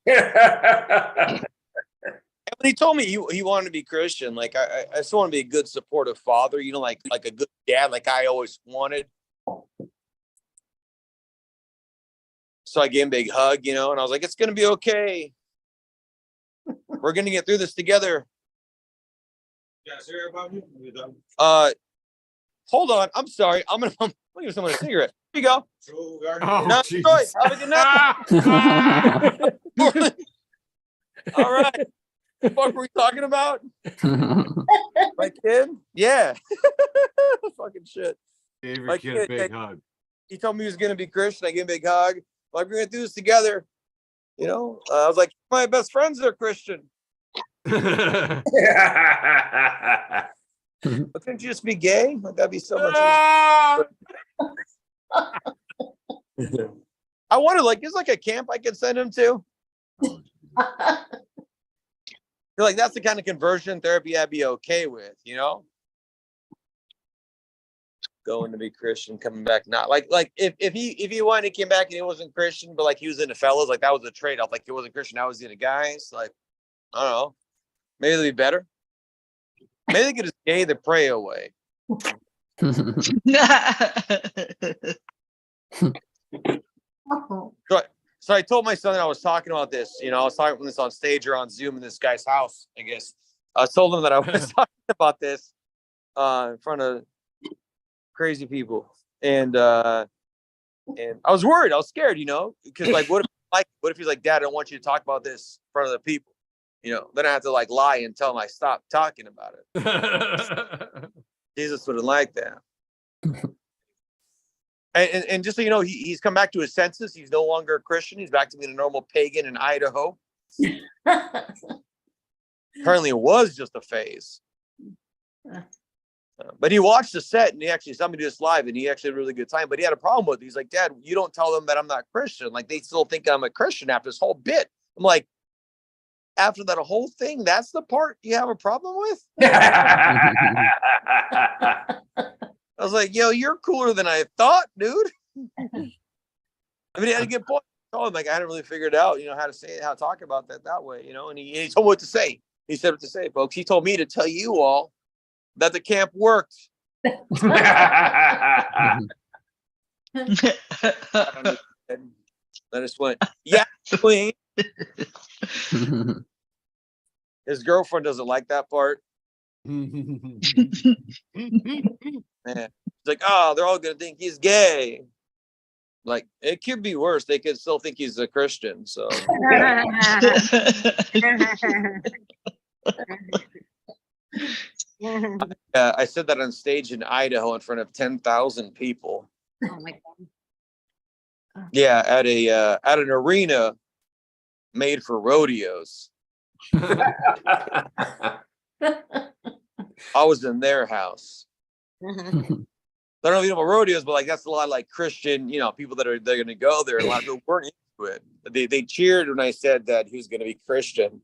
And when he told me he wanted to be Christian, like I just want to be a good supportive father, you know, like a good dad, like I always wanted. So I gave him a big hug, you know, and I was like, it's gonna be okay. We're gonna get through this together. Hold on. I'm sorry. I'm gonna give someone a cigarette. Here you go. Oh, No, Jesus. have a good night. All right. What were we talking about? My kid? Yeah. Fucking shit. Gave your My kid a kid, big hug. he told me he was gonna be Christian. I gave him a big hug. Like, we're gonna do this together. You know, I was like, my best friends are Christian. But couldn't you just be gay? Like, that'd be so much easier. I wanted, like, there's like a camp I could send him to. You're like, that's the kind of conversion therapy I'd be okay with, you know? Going to be Christian, coming back not like if he wanted to came back and he wasn't Christian, but like he was into fellas, like that was a trade-off. Like he wasn't Christian, I was into guys. Like, I don't know. Maybe it'll be better. Maybe they could just gay the prey away. So I told my son that I was talking about this. You know, I was talking about this on stage or on Zoom in this guy's house, I guess. I told him that I was talking about this in front of crazy people. And I was worried. I was scared, you know, because like, what if he's like, Dad, I don't want you to talk about this in front of the people. You know, then I have to like lie and tell him I stopped talking about it. Jesus wouldn't like that. And just so you know, he's come back to his senses. He's no longer a Christian. He's back to being a normal pagan in Idaho. Apparently, it was just a phase. But he watched the set and he actually saw me do this live and he actually had a really good time. But he had a problem with it. He's like, Dad, you don't tell them that I'm not Christian. Like, they still think I'm a Christian after this whole bit. I'm like, after that whole thing, that's the part you have a problem with? I was like, yo, you're cooler than I thought, dude. I mean, he had a good point. I told him, like, I hadn't really figured out, how to say it, how to talk about that way, and he told me what to say. He said what to say, folks. He told me to tell you all that the camp worked. I just went, yeah, queen. His girlfriend doesn't like that part. Man, it's like, oh, they're all gonna think he's gay. Like, it could be worse. They could still think he's a Christian. So I said that on stage in Idaho in front of 10,000 people. Oh my God. Yeah, at an arena made for rodeos. I was in their house. I don't know if you know about rodeos, but like that's a lot of like Christian, people they're going to go there. A lot of people weren't into it. They cheered when I said that he was going to be Christian.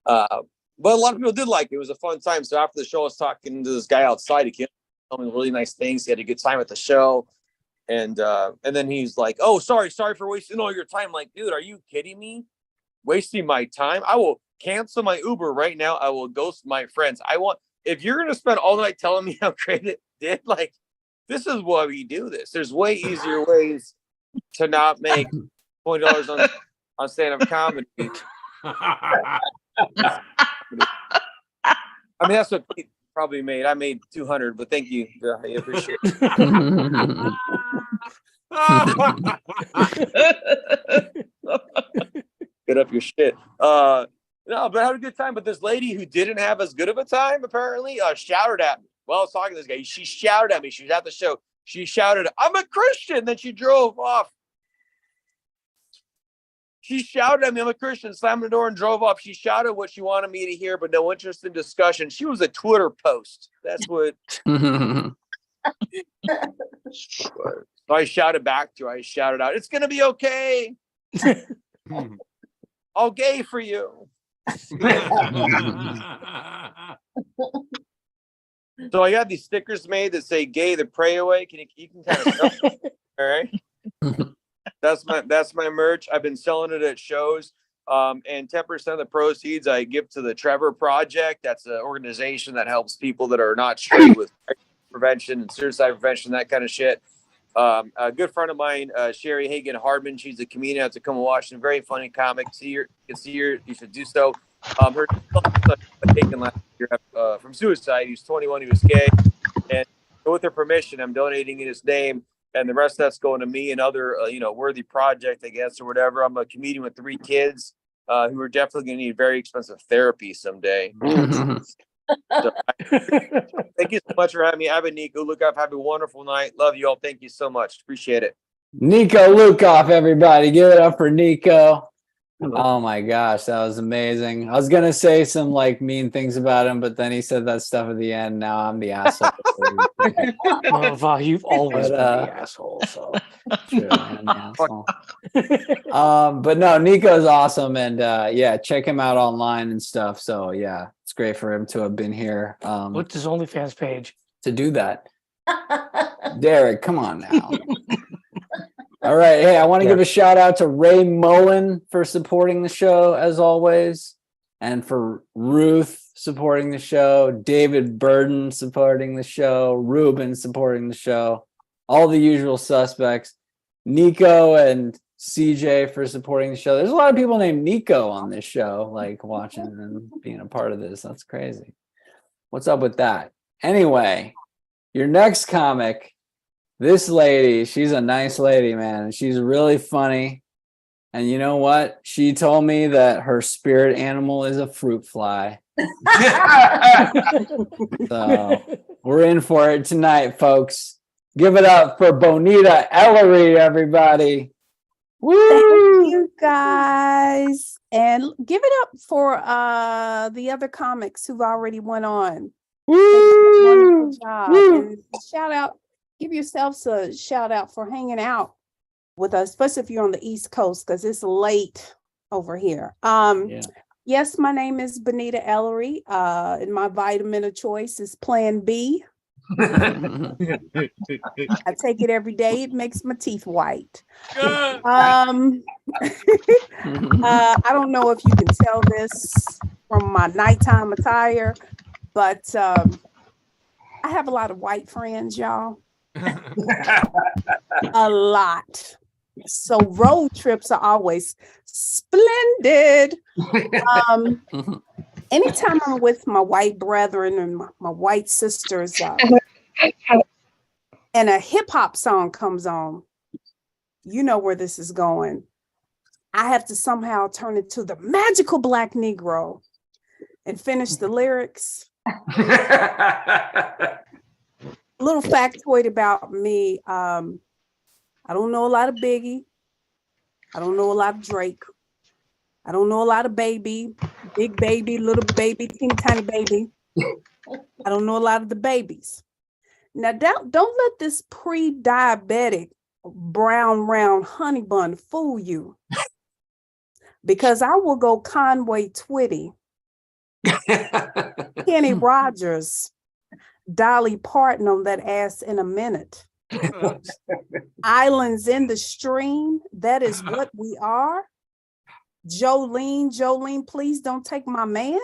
But a lot of people did like it. It was a fun time. So after the show, I was talking to this guy outside. He came tell me really nice things. He had a good time at the show. And then he's like, oh, sorry for wasting all your time. Like, dude, are you kidding me? Wasting my time? I will cancel my Uber right now. I will ghost my friends. If you're going to spend all night telling me how great it did, like, this is why we do this. There's way easier ways to not make $20 on stand-up comedy. I mean, that's what Pete probably made. I made 200, but thank you. I appreciate it. Get up your shit. No, but I had a good time. But this lady who didn't have as good of a time, apparently, shouted at me. Well, I was talking to this guy. She shouted at me. She was at the show. She shouted, "I'm a Christian." Then she drove off. She shouted at me, "I'm a Christian," slammed the door and drove off. She shouted what she wanted me to hear, but no interest in discussion. She was a Twitter post. That's what. So I shouted back to her. I shouted out, "It's going to be okay. I'll gay for you." So I got these stickers made that say "gay the pray away." You can kind of stuff it, all right? That's my merch. I've been selling it at shows. And 10% of the proceeds I give to the Trevor Project. That's an organization that helps people that are not straight with prevention and suicide prevention, that kind of shit. A good friend of mine, Sherry Hagan Hardman, she's a comedian out of Tacoma, Washington, very funny comic. You should do so. Her taken last year from suicide. He was 21, he was gay, and with her permission, I'm donating in his name, and the rest of that's going to me and other worthy project, I guess, or whatever. I'm a comedian with 3 kids who are definitely going to need very expensive therapy someday. So, thank you so much for having me. I've been Nico Lukoff. Have a wonderful night. Love you all. Thank you so much. Appreciate it. Nico Lukoff, everybody. Give it up for Nico. Oh my gosh, that was amazing. I was gonna say some like mean things about him, but then he said that stuff at the end. Now I'm the asshole. Well, you've always been the asshole, so true, I am the asshole. But no, Nico's awesome, and yeah, check him out online and stuff. So yeah, it's great for him to have been here. What's his OnlyFans page? To do that. Derek, come on now. All right. Hey, I want to give a shout out to Ray Mullen for supporting the show as always, and for Ruth supporting the show, David Burden supporting the show, Ruben supporting the show, all the usual suspects, Nico and CJ for supporting the show. There's a lot of people named Nico on this show, like watching and being a part of this. That's crazy. What's up with that? Anyway, your next comic. This lady, she's a nice lady, man. She's really funny. And you know what? She told me that her spirit animal is a fruit fly. So we're in for it tonight, folks. Give it up for Bonita Ellery, everybody. Woo! Thank you, guys. And give it up for the other comics who've already went on. Woo! Wonderful job. Woo! And shout out. Give yourselves a shout out for hanging out with us, especially if you're on the East Coast, because it's late over here. Yes, my name is Bonita Ellery, and my vitamin of choice is Plan B. I take it every day. It makes my teeth white. Good. I don't know if you can tell this from my nighttime attire, but I have a lot of white friends, y'all. A lot. So road trips are always splendid. Anytime I'm with my white brethren and my white sisters, and a hip hop song comes on, you know where this is going. I have to somehow turn it to the magical Black Negro and finish the lyrics. Little factoid about me. I don't know a lot of Biggie. I don't know a lot of Drake. I don't know a lot of Baby, Big Baby, Little Baby, Teeny Tiny Baby. I don't know a lot of the babies. Now, don't let this pre-diabetic brown round honey bun fool you, because I will go Conway Twitty, Kenny Rogers, Dolly Parton on that ass in a minute. Islands in the stream, that is what we are. Jolene, please don't take my man.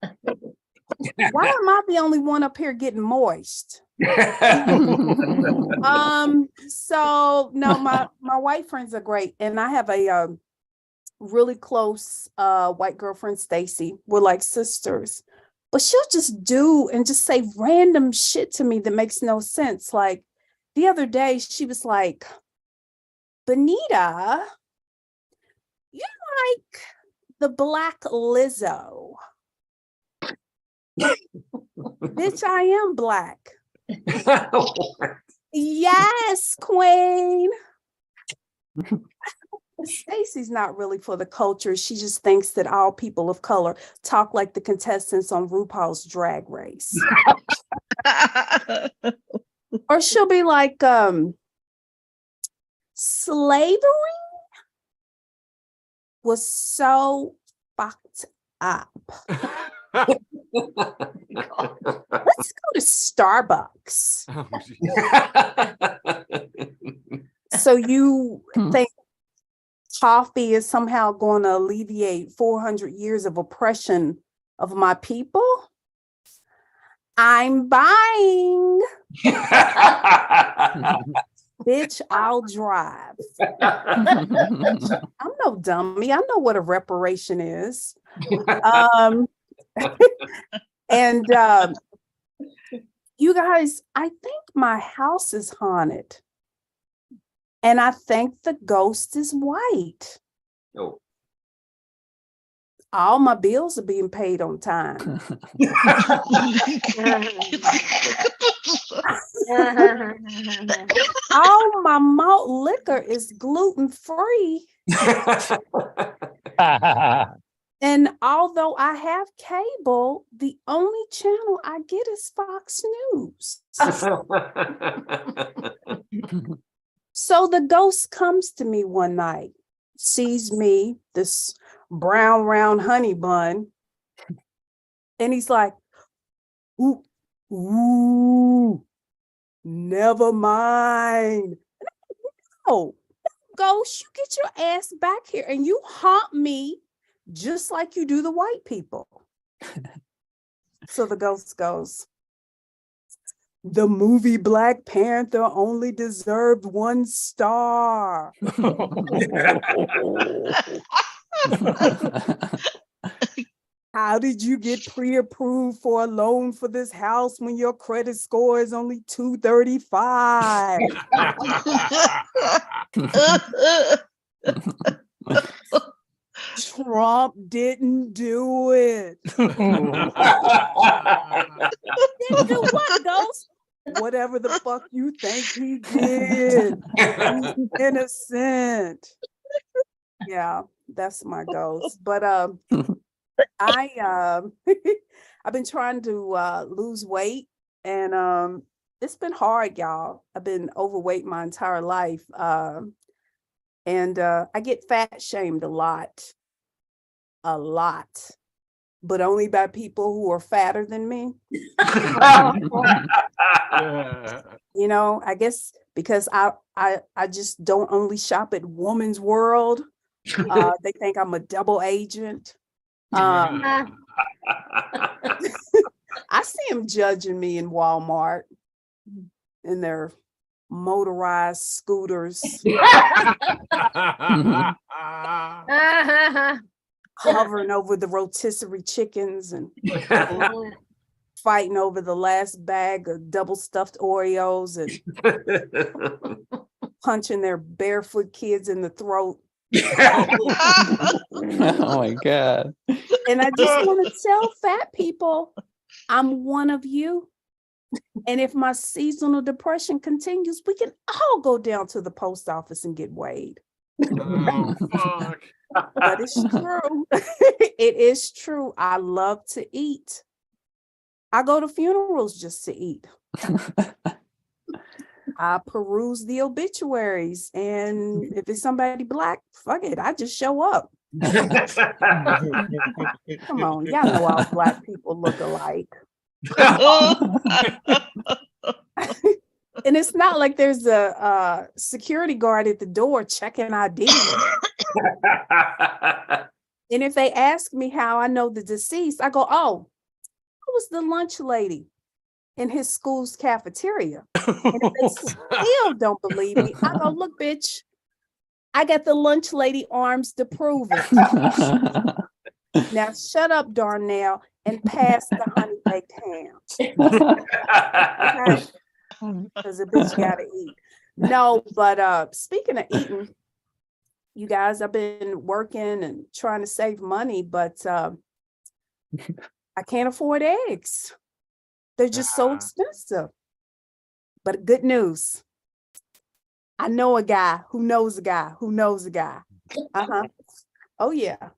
Why am I the only one up here getting moist? So no, my white friends are great, and I have a really close white girlfriend, Stacy. We're like sisters, but she'll just do and just say random shit to me that makes no sense. Like the other day, she was like, "Benita, you're like the Black Lizzo." Bitch, I am Black. Yes, queen. Stacy's not really for the culture. She just thinks that all people of color talk like the contestants on RuPaul's Drag Race. Or she'll be like, slavery was so fucked up. Let's go to Starbucks. So you think coffee is somehow going to alleviate 400 years of oppression of my people? I'm buying. Bitch, I'll drive. I'm no dummy. I know what a reparation is. And you guys, I think my house is haunted. And I think the ghost is white. Oh. All my bills are being paid on time. All my malt liquor is gluten-free. And although I have cable, the only channel I get is Fox News. So the ghost comes to me one night, sees me, this brown round honey bun, and he's like, ooh, never mind. No, ghost, you get your ass back here and you haunt me just like you do the white people. So the ghost goes, the movie Black Panther only deserved 1 star. How did you get pre-approved for a loan for this house when your credit score is only 235? Trump didn't do it. Didn't do what, Ghost? Whatever the fuck you think he did. He's innocent. Yeah, that's my ghost. But I've been trying to lose weight, and it's been hard, y'all. I've been overweight my entire life. And I get fat shamed a lot. but only by people who are fatter than me. You know, I guess because I just don't only shop at Woman's World. They think I'm a double agent. I see them judging me in Walmart in their motorized scooters, hovering over the rotisserie chickens and fighting over the last bag of double stuffed Oreos and punching their barefoot kids in the throat. Oh my God. And I just want to tell fat people, I'm one of you. And if my seasonal depression continues, we can all go down to the post office and get weighed. Oh, fuck. But it's true. It is true. I love to eat. I go to funerals just to eat. I peruse the obituaries, and if it's somebody Black, fuck it, I just show up. Come on, y'all know all Black people look alike. And it's not like there's a security guard at the door checking ID. And if they ask me how I know the deceased, I go, oh, I was the lunch lady in his school's cafeteria. And if they still don't believe me, I go, look, bitch, I got the lunch lady arms to prove it. Now shut up, Darnell, and pass the honey baked ham. Okay? Because the bitch gotta eat. No, but speaking of eating, you guys, I've been working and trying to save money, but I can't afford eggs. They're just so expensive. But good news. I know a guy who knows a guy who knows a guy. Oh yeah.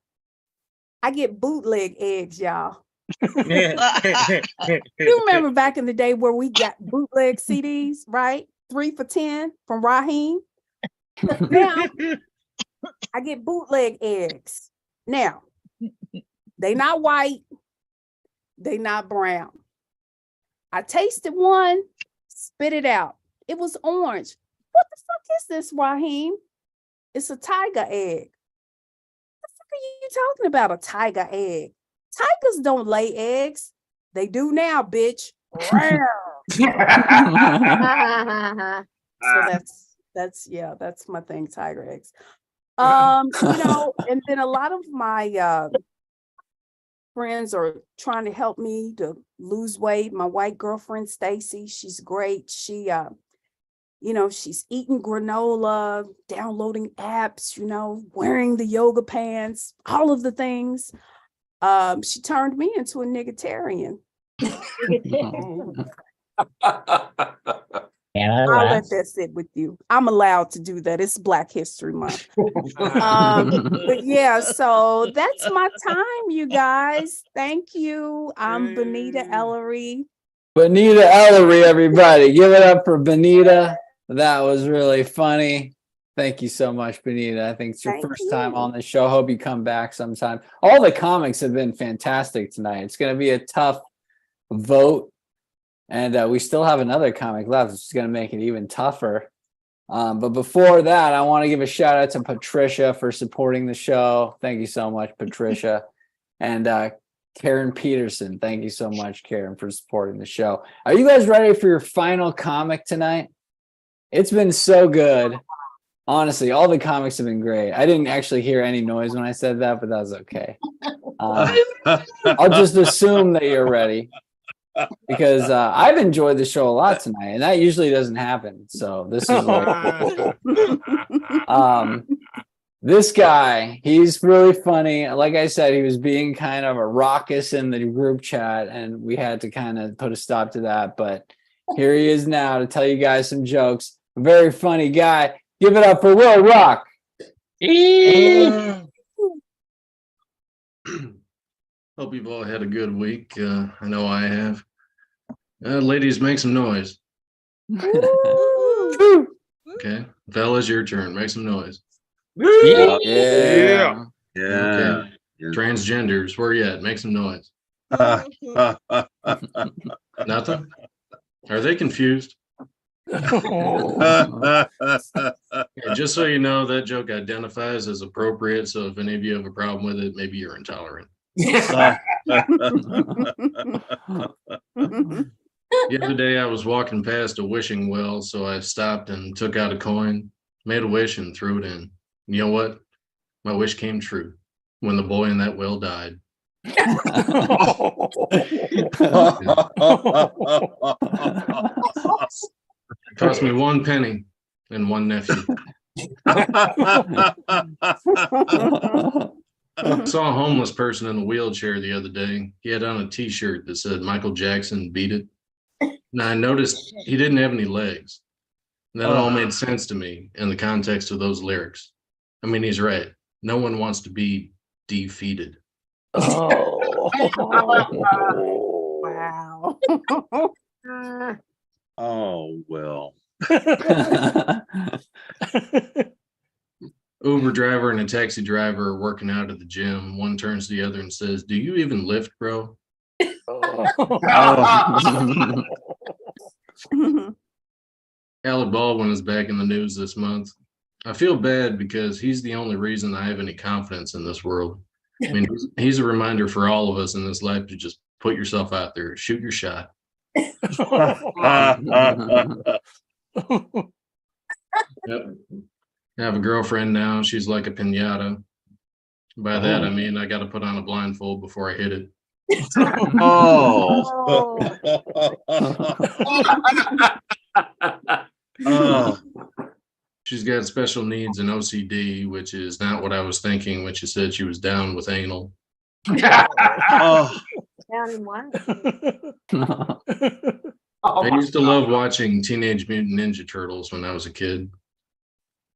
I get bootleg eggs, y'all. You remember back in the day where we got bootleg CDs, right? 3 for $10 from Raheem. Now I get bootleg eggs. Now, they not white, they not brown. I tasted one, spit it out. It was orange. What the fuck is this, Raheem? It's a tiger egg. What the fuck are you talking about, a tiger egg? Tigers don't lay eggs. They do now, bitch. So that's my thing, tiger eggs. You know, and then a lot of my friends are trying to help me to lose weight. My white girlfriend, Stacy, she's great. She, you know, she's eating granola, downloading apps, you know, wearing the yoga pants, all of the things. She turned me into a niggetarian. I'll let that sit with you. I'm allowed to do that. It's Black History Month. But yeah, so that's my time, you guys. Thank you. I'm Benita Ellery. Benita Ellery, everybody. Give it up for Benita. That was really funny. Thank you so much, Benita. I think it's your first time on the show. Hope you come back sometime. All the comics have been fantastic tonight. It's going to be a tough vote. And we still have another comic left, which is going to make it even tougher. But before that, I want to give a shout out to Patricia for supporting the show. Thank you so much, Patricia. And Karen Peterson. Thank you so much, Karen, for supporting the show. Are you guys ready for your final comic tonight? It's been so good. Honestly, all the comics have been great. I didn't actually hear any noise when I said that, but that was okay. I'll just assume that you're ready. Because I've enjoyed the show a lot tonight, and that usually doesn't happen. So this is this guy, he's really funny. Like I said, he was being kind of a raucous in the group chat, and we had to kind of put a stop to that. But here he is now to tell you guys some jokes. A very funny guy. Give it up for Wil Roc. Hope you've all had a good week. I know I have. Ladies, make some noise. Okay, fellas, your turn. Make some noise. Yeah. Okay. Transgenders, where you at? Make some noise. Nothing? Are they confused? Yeah, just so you know, that joke identifies as appropriate. So if any of you have a problem with it, maybe you're intolerant. The other day I was walking past a wishing well, so I stopped and took out a coin, made a wish, and threw it in. You know what? My wish came true when the boy in that well died. It cost me 1 penny and 1 nephew. I saw a homeless person in a wheelchair the other day. He had on a t-shirt that said Michael Jackson Beat It. And I noticed he didn't have any legs. And that all made sense to me in the context of those lyrics. I mean, he's right. No one wants to be defeated. Wow. Oh, well. Uber driver and a taxi driver are working out at the gym. One turns to the other and says, "Do you even lift, bro?" Alec Baldwin is back in the news this month. I feel bad because he's the only reason I have any confidence in this world. I mean, he's a reminder for all of us in this life to just put yourself out there, shoot your shot. Yep. I have a girlfriend now. She's like a piñata. By that, I mean I got to put on a blindfold before I hit it. She's got special needs and OCD, which is not what I was thinking when she said she was down with anal. Down in what? I used to love watching Teenage Mutant Ninja Turtles when I was a kid.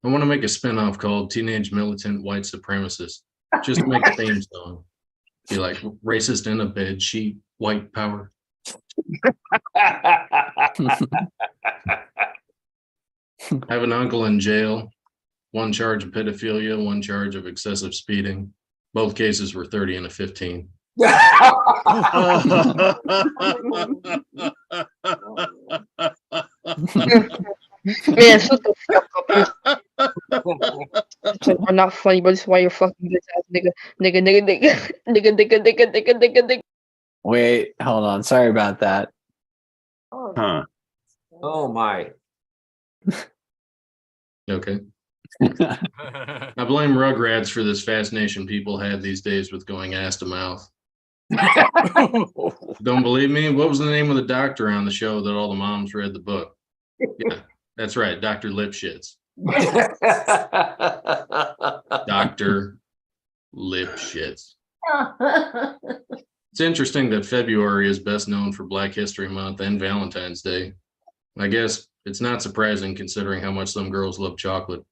I want to make a spinoff called Teenage Militant White Supremacist. Just make a theme song. Be like racist in a bed sheet, white power. I have an uncle in jail. One charge of pedophilia, one charge of excessive speeding. Both cases were 30 and a 15. Man, shut the fuck up. We're not funny, but this is why you're fucking bitch ass nigga. Wait, hold on. Sorry about that. Huh. Oh my. Okay. I blame Rugrats for this fascination people have these days with going ass to mouth. Don't believe me? What was the name of the doctor on the show that all the moms read the book? Yeah, that's right, Dr. Lipschitz. Dr. Lipschitz. It's interesting that February is best known for Black History Month and Valentine's Day. I guess it's not surprising considering how much some girls love chocolate.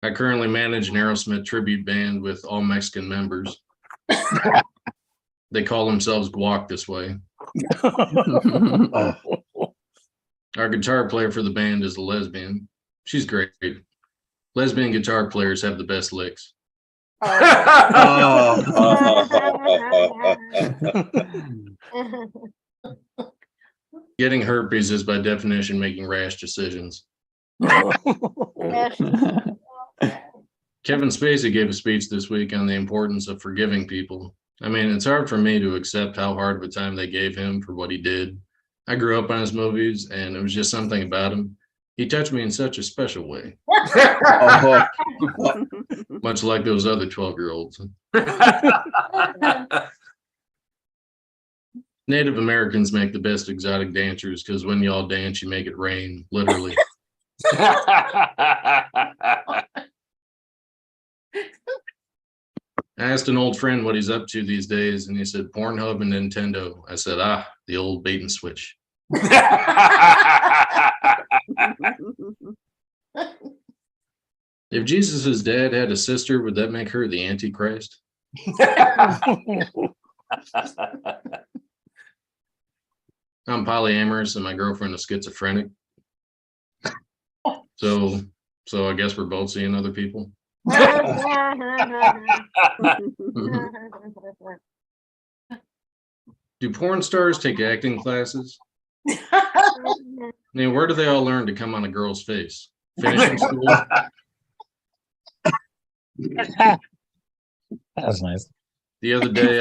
I currently manage an Aerosmith tribute band with all Mexican members. They call themselves Guac this way. Our guitar player for the band is a lesbian. She's great. Lesbian guitar players have the best licks. Getting herpes is by definition making rash decisions. Kevin Spacey gave a speech this week on the importance of forgiving people. I mean, it's hard for me to accept how hard of a time they gave him for what he did. I grew up on his movies, and it was just something about him. He touched me in such a special way. Much like those other 12-year-olds. Native Americans make the best exotic dancers because when y'all dance, you make it rain, literally. I asked an old friend what he's up to these days, and he said Pornhub and Nintendo. I said, the old bait and switch. If Jesus' dad had a sister, would that make her the Antichrist? I'm polyamorous and my girlfriend is schizophrenic. So I guess we're both seeing other people. Do porn stars take acting classes? I mean, where do they all learn to come on a girl's face? Finishing school? That was nice. The other day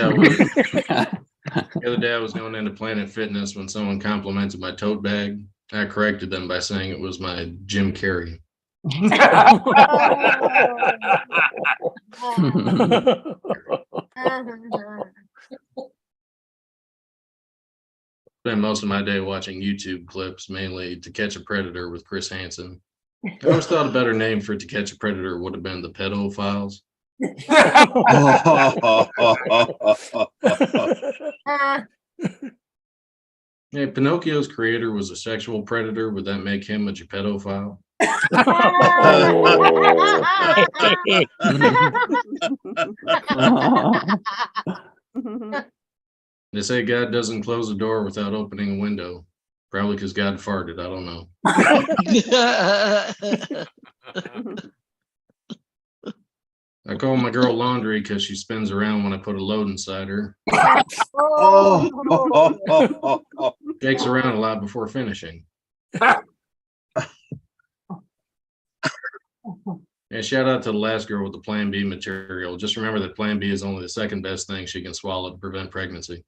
I was going into Planet Fitness when someone complimented my tote bag. I corrected them by saying it was my Jim Carrey. Spend most of my day watching YouTube clips, mainly To Catch a Predator with Chris Hansen. I always thought a better name for To Catch a Predator would have been The Pedophiles. Hey, Pinocchio's creator was a sexual predator. Would that make him a pedophile? They say God doesn't close the door without opening a window. Probably because God farted. I don't know. I call my girl laundry because she spins around when I put a load inside her. Shakes around a lot before finishing. And shout out to the last girl with the Plan B material. Just remember that Plan B is only the second best thing she can swallow to prevent pregnancy.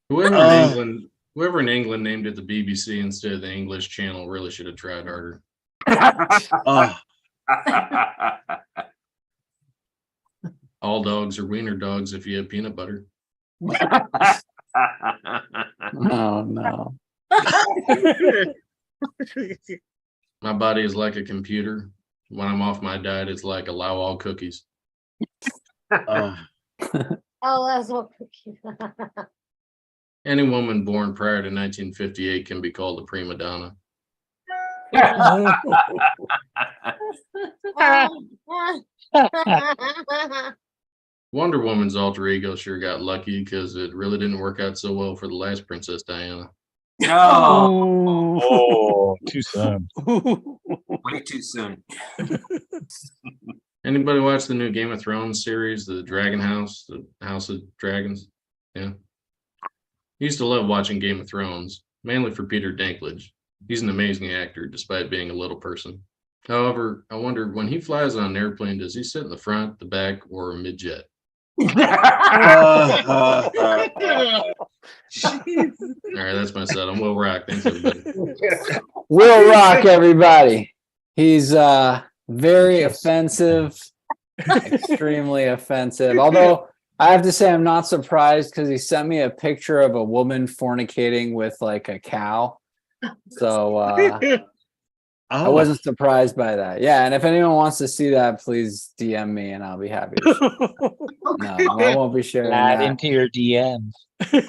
Whoever in England named it the BBC instead of the English channel really should have tried harder. All dogs are wiener dogs if you have peanut butter. Oh no. My body is like a computer. When I'm off my diet, it's like allow all cookies. Oh, that's so cute. Any woman born prior to 1958 can be called a prima donna. Wonder Woman's alter ego sure got lucky because it really didn't work out so well for the last Princess Diana. Oh, too soon. Way too soon. Anybody watch the new Game of Thrones series, the Dragon House, the House of Dragons? Yeah. I used to love watching Game of Thrones, mainly for Peter Dinklage. He's an amazing actor, despite being a little person. However, I wonder, when he flies on an airplane, does he sit in the front, the back, or mid-jet? All right, that's my set. I'm Wil Roc. Thanks, everybody. Wil Roc, everybody. He's very offensive, extremely offensive. Although I have to say I'm not surprised because he sent me a picture of a woman fornicating with like a cow. So I wasn't surprised by that. Yeah, and if anyone wants to see that, please DM me and I'll be happy to share. No, I won't be sharing Add that. into your DMs.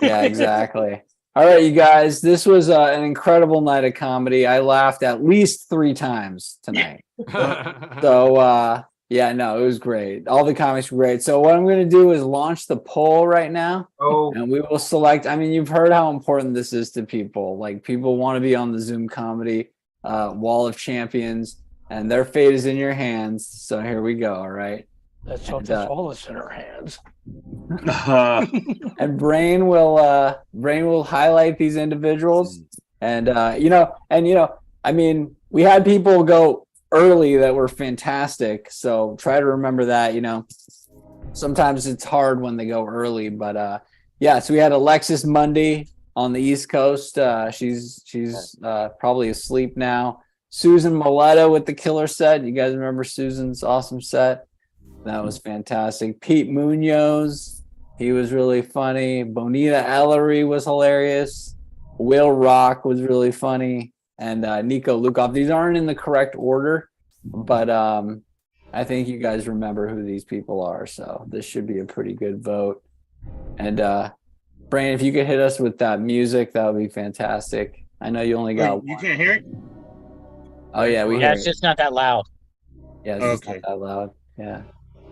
Yeah, exactly. All right, you guys, this was an incredible night of comedy. I laughed at least 3 times tonight. So, yeah, no, it was great. All the comics were great. So what I'm going to do is launch the poll right now. And we will select. I mean, you've heard how important this is to people. Like, people want to be on the Zoom comedy Wall of Champions, and their fate is in your hands. So here we go. All right. That's what that's all that's in our hands. And Brain will highlight these individuals. And I mean, we had people go early that were fantastic. So try to remember that, sometimes it's hard when they go early, but yeah, so we had Alexis Mundy on the East Coast. She's probably asleep now. Susan Maletta with the killer set. You guys remember Susan's awesome set? That was fantastic. Pete Munoz, he was really funny. Bonita Ellery was hilarious. Wil Roc was really funny. And Nico Lukov. These aren't in the correct order, but I think you guys remember who these people are. So this should be a pretty good vote. And Brandon, if you could hit us with that music, that would be fantastic. I know you only got. You can't hear it? Oh yeah, we. Yeah, it's just not that loud. Yeah, it's just not that loud. Yeah.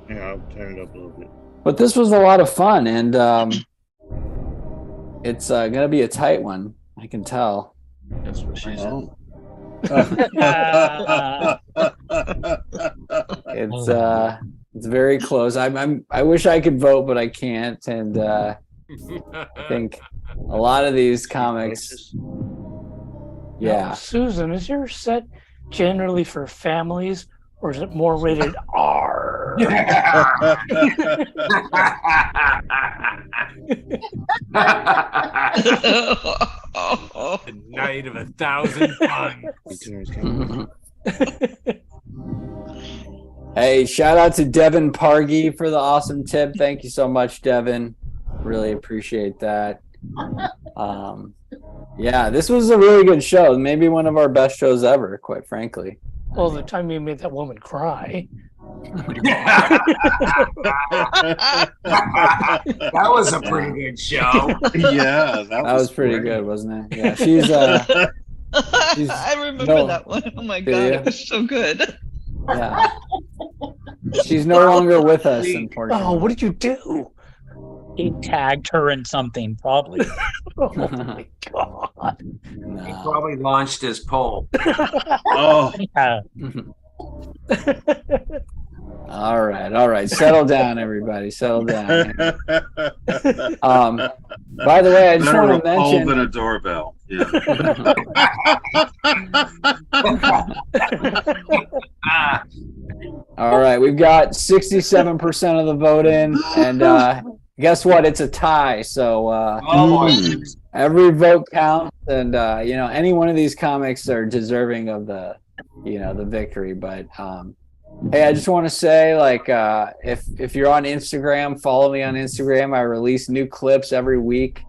Yeah, I'll turn it up a little bit. But this was a lot of fun, and It's gonna be a tight one. I can tell. That's what she said. It's very close. I wish I could vote, but I can't. And I think a lot of these comics. Yeah. Now, Susan, is your set generally for families, or is it more rated R? The night of 1,000 puns. Hey, shout out to Devin Pargy for the awesome tip. Thank you so much, Devin. Really appreciate that. Yeah, this was a really good show. Maybe one of our best shows ever, quite frankly. Well, the time you made that woman cry. That was a pretty good show. Yeah, that was pretty great. good, wasn't it? Yeah, she's I remember that one. Oh my Do god, you? it was so good. Yeah. She's no longer with us, unfortunately. Oh, what did you do? He tagged her in something, probably. Oh my god. He probably launched his poll. Oh. Yeah. All right. Settle down, everybody. Settle down. By the way, I just Better want to a poll mention. than a doorbell. Yeah. All right, we've got 67% of the vote in, and guess what? It's a tie. So every vote counts, and any one of these comics are deserving of the victory. But hey, I just want to say, if you're on Instagram, follow me on Instagram. I release new clips every week,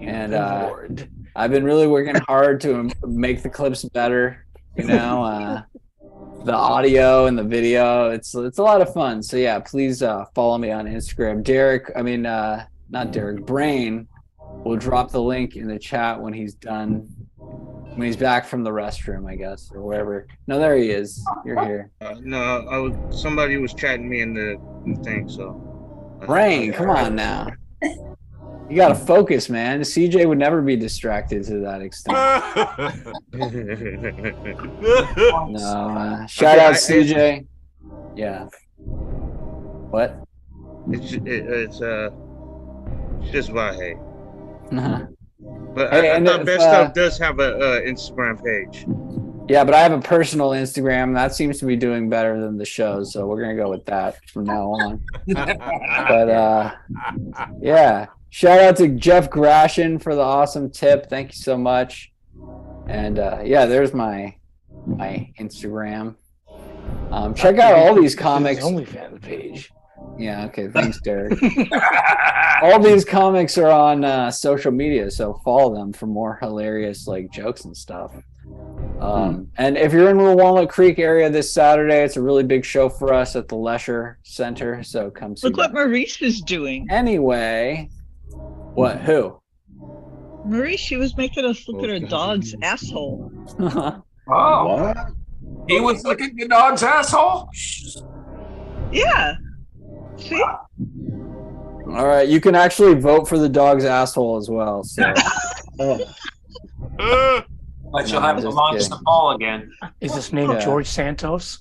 and I've been really working hard to make the clips better. The audio and the video, it's a lot of fun. So yeah, please follow me on Instagram. Not Derek, Brain will drop the link in the chat when he's done, when he's back from the restroom, I guess, or wherever. No, there he is. You're here. Somebody was chatting me in the thing, so. Brain, come on now. You gotta focus, man. CJ would never be distracted to that extent. No, shout out CJ. Yeah. What? It's just Vahe. But Hey, I and thought if, Best Stuff does have a Instagram page. Yeah, but I have a personal Instagram that seems to be doing better than the show, so we're gonna go with that from now on. But yeah. Shout out to Jeff Grashin for the awesome tip. Thank you so much. And yeah, there's my Instagram. Check out all these comics. OnlyFans page. Yeah, okay. Thanks, Derek. All these comics are on social media, so follow them for more hilarious jokes and stuff. And if you're in the Walnut Creek area this Saturday, it's a really big show for us at the Leisure Center. So come see. Look what Maurice is doing. Anyway. What? Who? Maurice, she was making us look at her dog's asshole. Oh, what? He was looking at the dog's asshole? Yeah. See? All right, you can actually vote for the dog's asshole as well. So. But you'll have to launch the poll again. Is this named George Santos?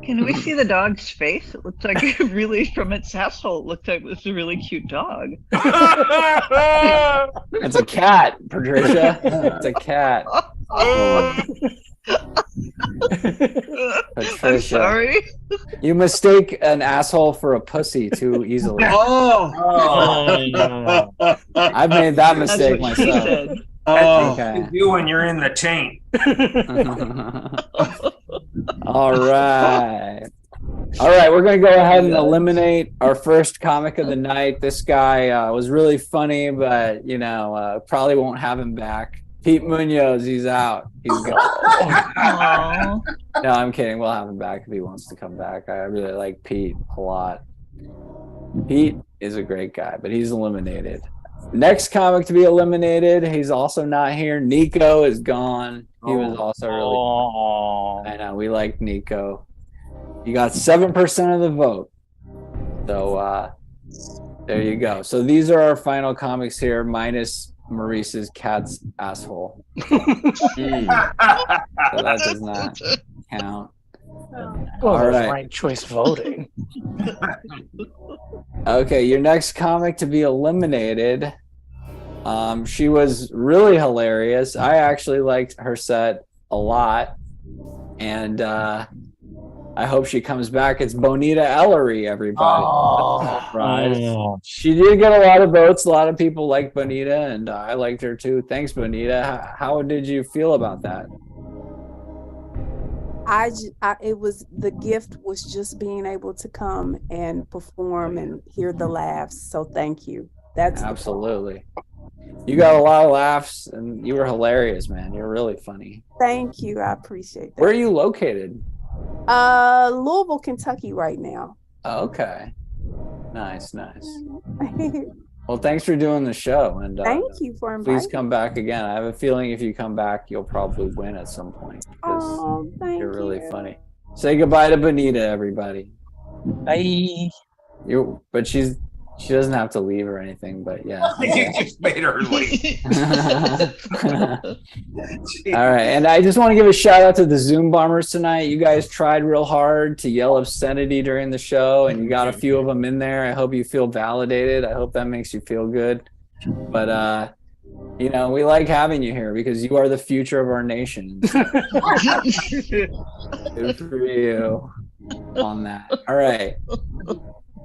Can we see the dog's face? It looks like really from its asshole. It looks like it's a really cute dog. It's a cat, Patricia. It's a cat. Patricia, I'm sorry. You mistake an asshole for a pussy too easily. Oh. I've made that mistake That's what she myself. said. That's what you do when you're in the taint. All right. We're going to go ahead and eliminate our first comic of the night. This guy was really funny, but, probably won't have him back. Pete Munoz, he's out. He's gone. No, I'm kidding. We'll have him back if he wants to come back. I really like Pete a lot. Pete is a great guy, but he's eliminated. Next comic to be eliminated, he's also not here. Nico is gone. He was also really fun. I know, we like Nico. You got 7% of the vote. So there you go. So these are our final comics here, minus Maurice's cat's asshole. So that does not count. Well, All that's right. ranked choice voting. Okay, your next comic to be eliminated. She was really hilarious. I actually liked her set a lot. And I hope she comes back. It's Bonita Ellery, everybody. Oh. She did get a lot of votes. A lot of people like Bonita, and I liked her too. Thanks, Bonita. How did you feel about that? It was the gift was just being able to come and perform and hear the laughs. So thank you. That's Absolutely. You got a lot of laughs, and you were hilarious, man. You're really funny. Thank you. I appreciate that. Where are you located? Louisville, Kentucky right now. Okay. Nice. Well, thanks for doing the show, and Thank you for inviting please come back again. I have a feeling if you come back, you'll probably win at some point because you're really funny. Say goodbye to Bonita, everybody. Bye. But she doesn't have to leave or anything. But yeah. You just made her leave. All right, and I just want to give a shout out to the Zoom bombers tonight. You guys tried real hard to yell obscenity during the show, and you got a few of them in there. I hope you feel validated. I hope that makes you feel good. But we like having you here because you are the future of our nation. Good for you on that. All right.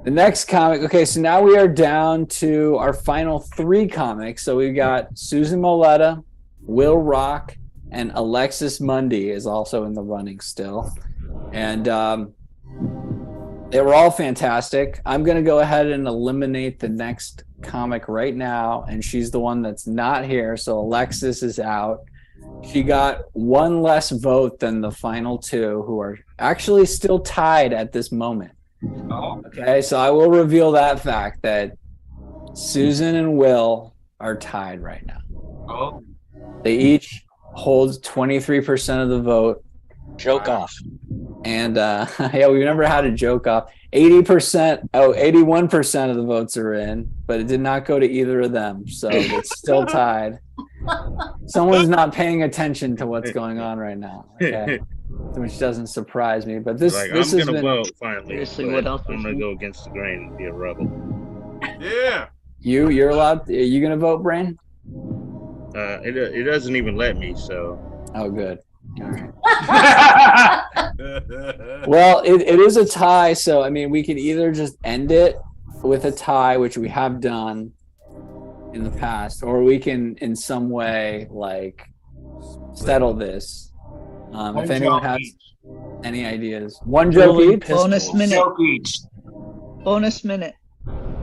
The next comic. Okay, so now we are down to our final 3 comics. So we've got Susan Maletta, Wil Roc, and Alexis Mundy is also in the running still. And they were all fantastic. I'm going to go ahead and eliminate the next comic right now, and she's the one that's not here. So Alexis is out. She got 1 less vote than the final 2, who are actually still tied at this moment. Okay, so I will reveal that fact that Susan and Will are tied right now. They each hold 23% of the vote. Joke off. And yeah, we've never had a joke off. 81% of the votes are in, but it did not go to either of them. So it's still tied. Someone's not paying attention to what's going on right now. Okay. Which doesn't surprise me, but this I'm has gonna been vote finally. Seriously, but what else I'm is gonna new? go against the grain and be a rebel. Yeah. You're allowed. Are you gonna vote, Brain? It doesn't even let me. So. Oh, good. All right. Well, it is a tie, so I mean, we can either just end it with a tie, which we have done in the past, or we can in some way like settle this. If anyone has any ideas, 1 joke each. Bonus minute. Joke each. Bonus minute.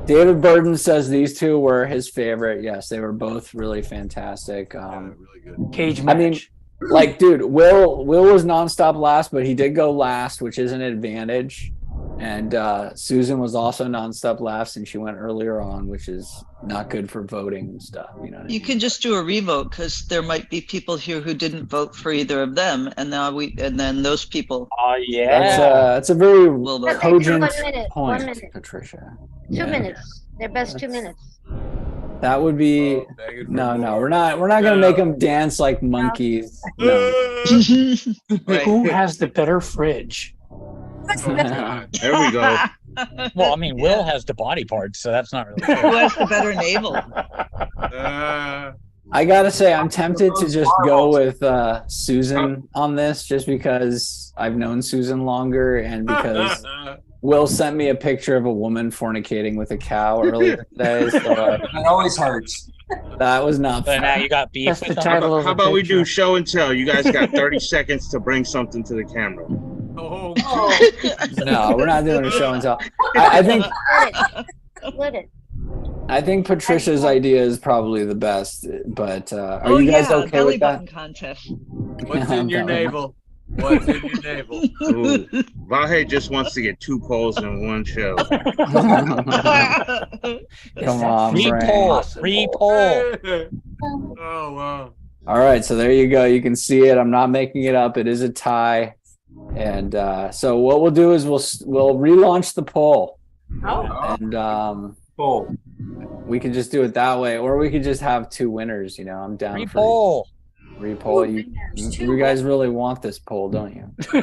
David Burden says these 2 were his favorite. Yes, they were both really fantastic. Really good. Cage match. I mean, like, dude, Will was nonstop last, but he did go last, which is an advantage. And Susan was also nonstop last, and she went earlier on, which is not good for voting and stuff. You know what I mean? You can just do a revote because there might be people here who didn't vote for either of them, and then those people. Oh yeah. That's a very will vote. cogent 1 minute, point, 1 minute. Patricia. 2 minutes. Their best 2 minutes. That would be no. We're not gonna make them dance like monkeys. No. Who has the better fridge? There we go. Well, I mean, Will has the body parts, so that's not really Who fair. has the better navel? I gotta say, I'm tempted to just go with Susan on this, just because I've known Susan longer, and because Will sent me a picture of a woman fornicating with a cow earlier today. So It always hurts. that was not So fun. now you got beef That's the with them? title of How the about we do picture. show and tell? You guys got 30 seconds to bring something to the camera. Oh, No, we're not doing a show and tell. I think Split it. I think Patricia's idea is probably the best, but are Oh you guys yeah, okay belly with that? button contest. What's in your navel? What's in your navel? Ooh, Vahe just wants to get 2 polls in one show. Come on, Free Brain. poll. Free poll. Oh wow. All right, so there you go. You can see it. I'm not making it up. It is a tie, and so what we'll do is we'll relaunch the poll, Oh. and Poll. we could just do it that way, or we could just have 2 winners. You know, I'm down for Repoll. repoll. You guys really want this poll, don't you? For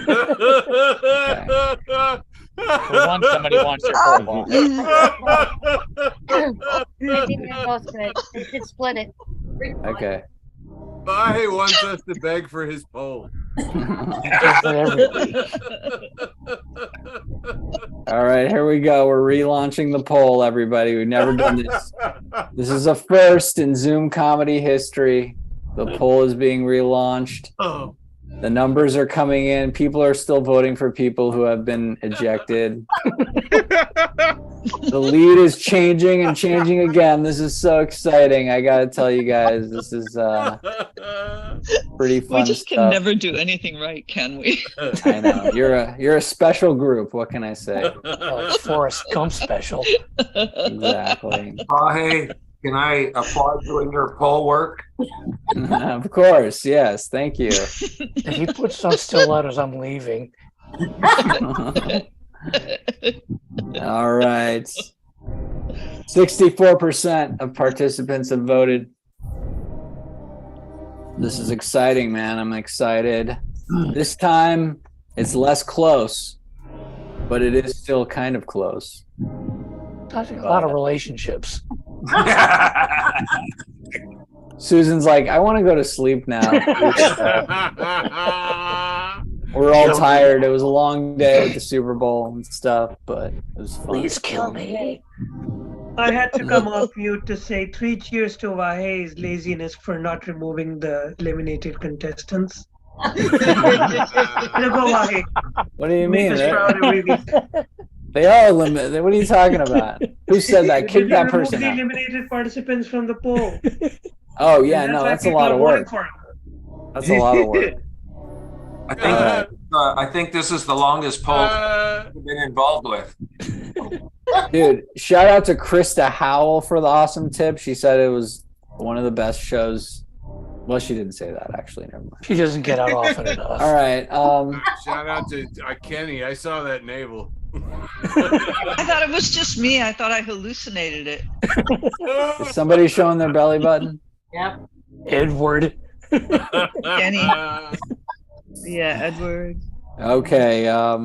once, somebody wants their poll box. I think they're both good. They should split it. Okay. Bye wants us to beg for his poll. All right, here we go. We're relaunching the poll, everybody. We've never done this. This is a first in Zoom comedy history. The poll is being relaunched. Oh. The numbers are coming in. People are still voting for people who have been ejected. The lead is changing and changing again. This is so exciting. I gotta tell you guys, this is pretty fun. We just stuff. can never do anything right, can we? I know. You're a special group. What can I say? It's Forrest Gump special. Exactly. Oh, hey, can I applaud you in your poll work? Of course. Yes. Thank you. If he puts on still letters, I'm leaving. All right. 64% of participants have voted. This is exciting, man. I'm excited. This time it's less close, but it is still kind of close. Touching a lot of relationships. Susan's like, I want to go to sleep now. We're all tired. It was a long day with the Super Bowl and stuff, but it was fun. Please kill me. I had to come off mute to say 3 cheers to Vahey's laziness for not removing the eliminated contestants. Go, Vahey. What do you Make mean? us proud every week. They are limited. What are you talking about? Who said that? Kick You that remove person the out. eliminated participants from the poll. Oh yeah, And no, why that's a people lot are of voting work. for him. That's a lot of work. I think this is the longest poll I've been involved with. Dude, shout out to Krista Howell for the awesome tip. She said it was one of the best shows. Well, she didn't say that actually. Never mind. She doesn't get out often enough. All right. Shout out to Kenny. I saw that navel. I thought it was just me. I thought I hallucinated it. Is somebody showing their belly button? Yep. Edward. Kenny. Yeah, Edward. Okay. All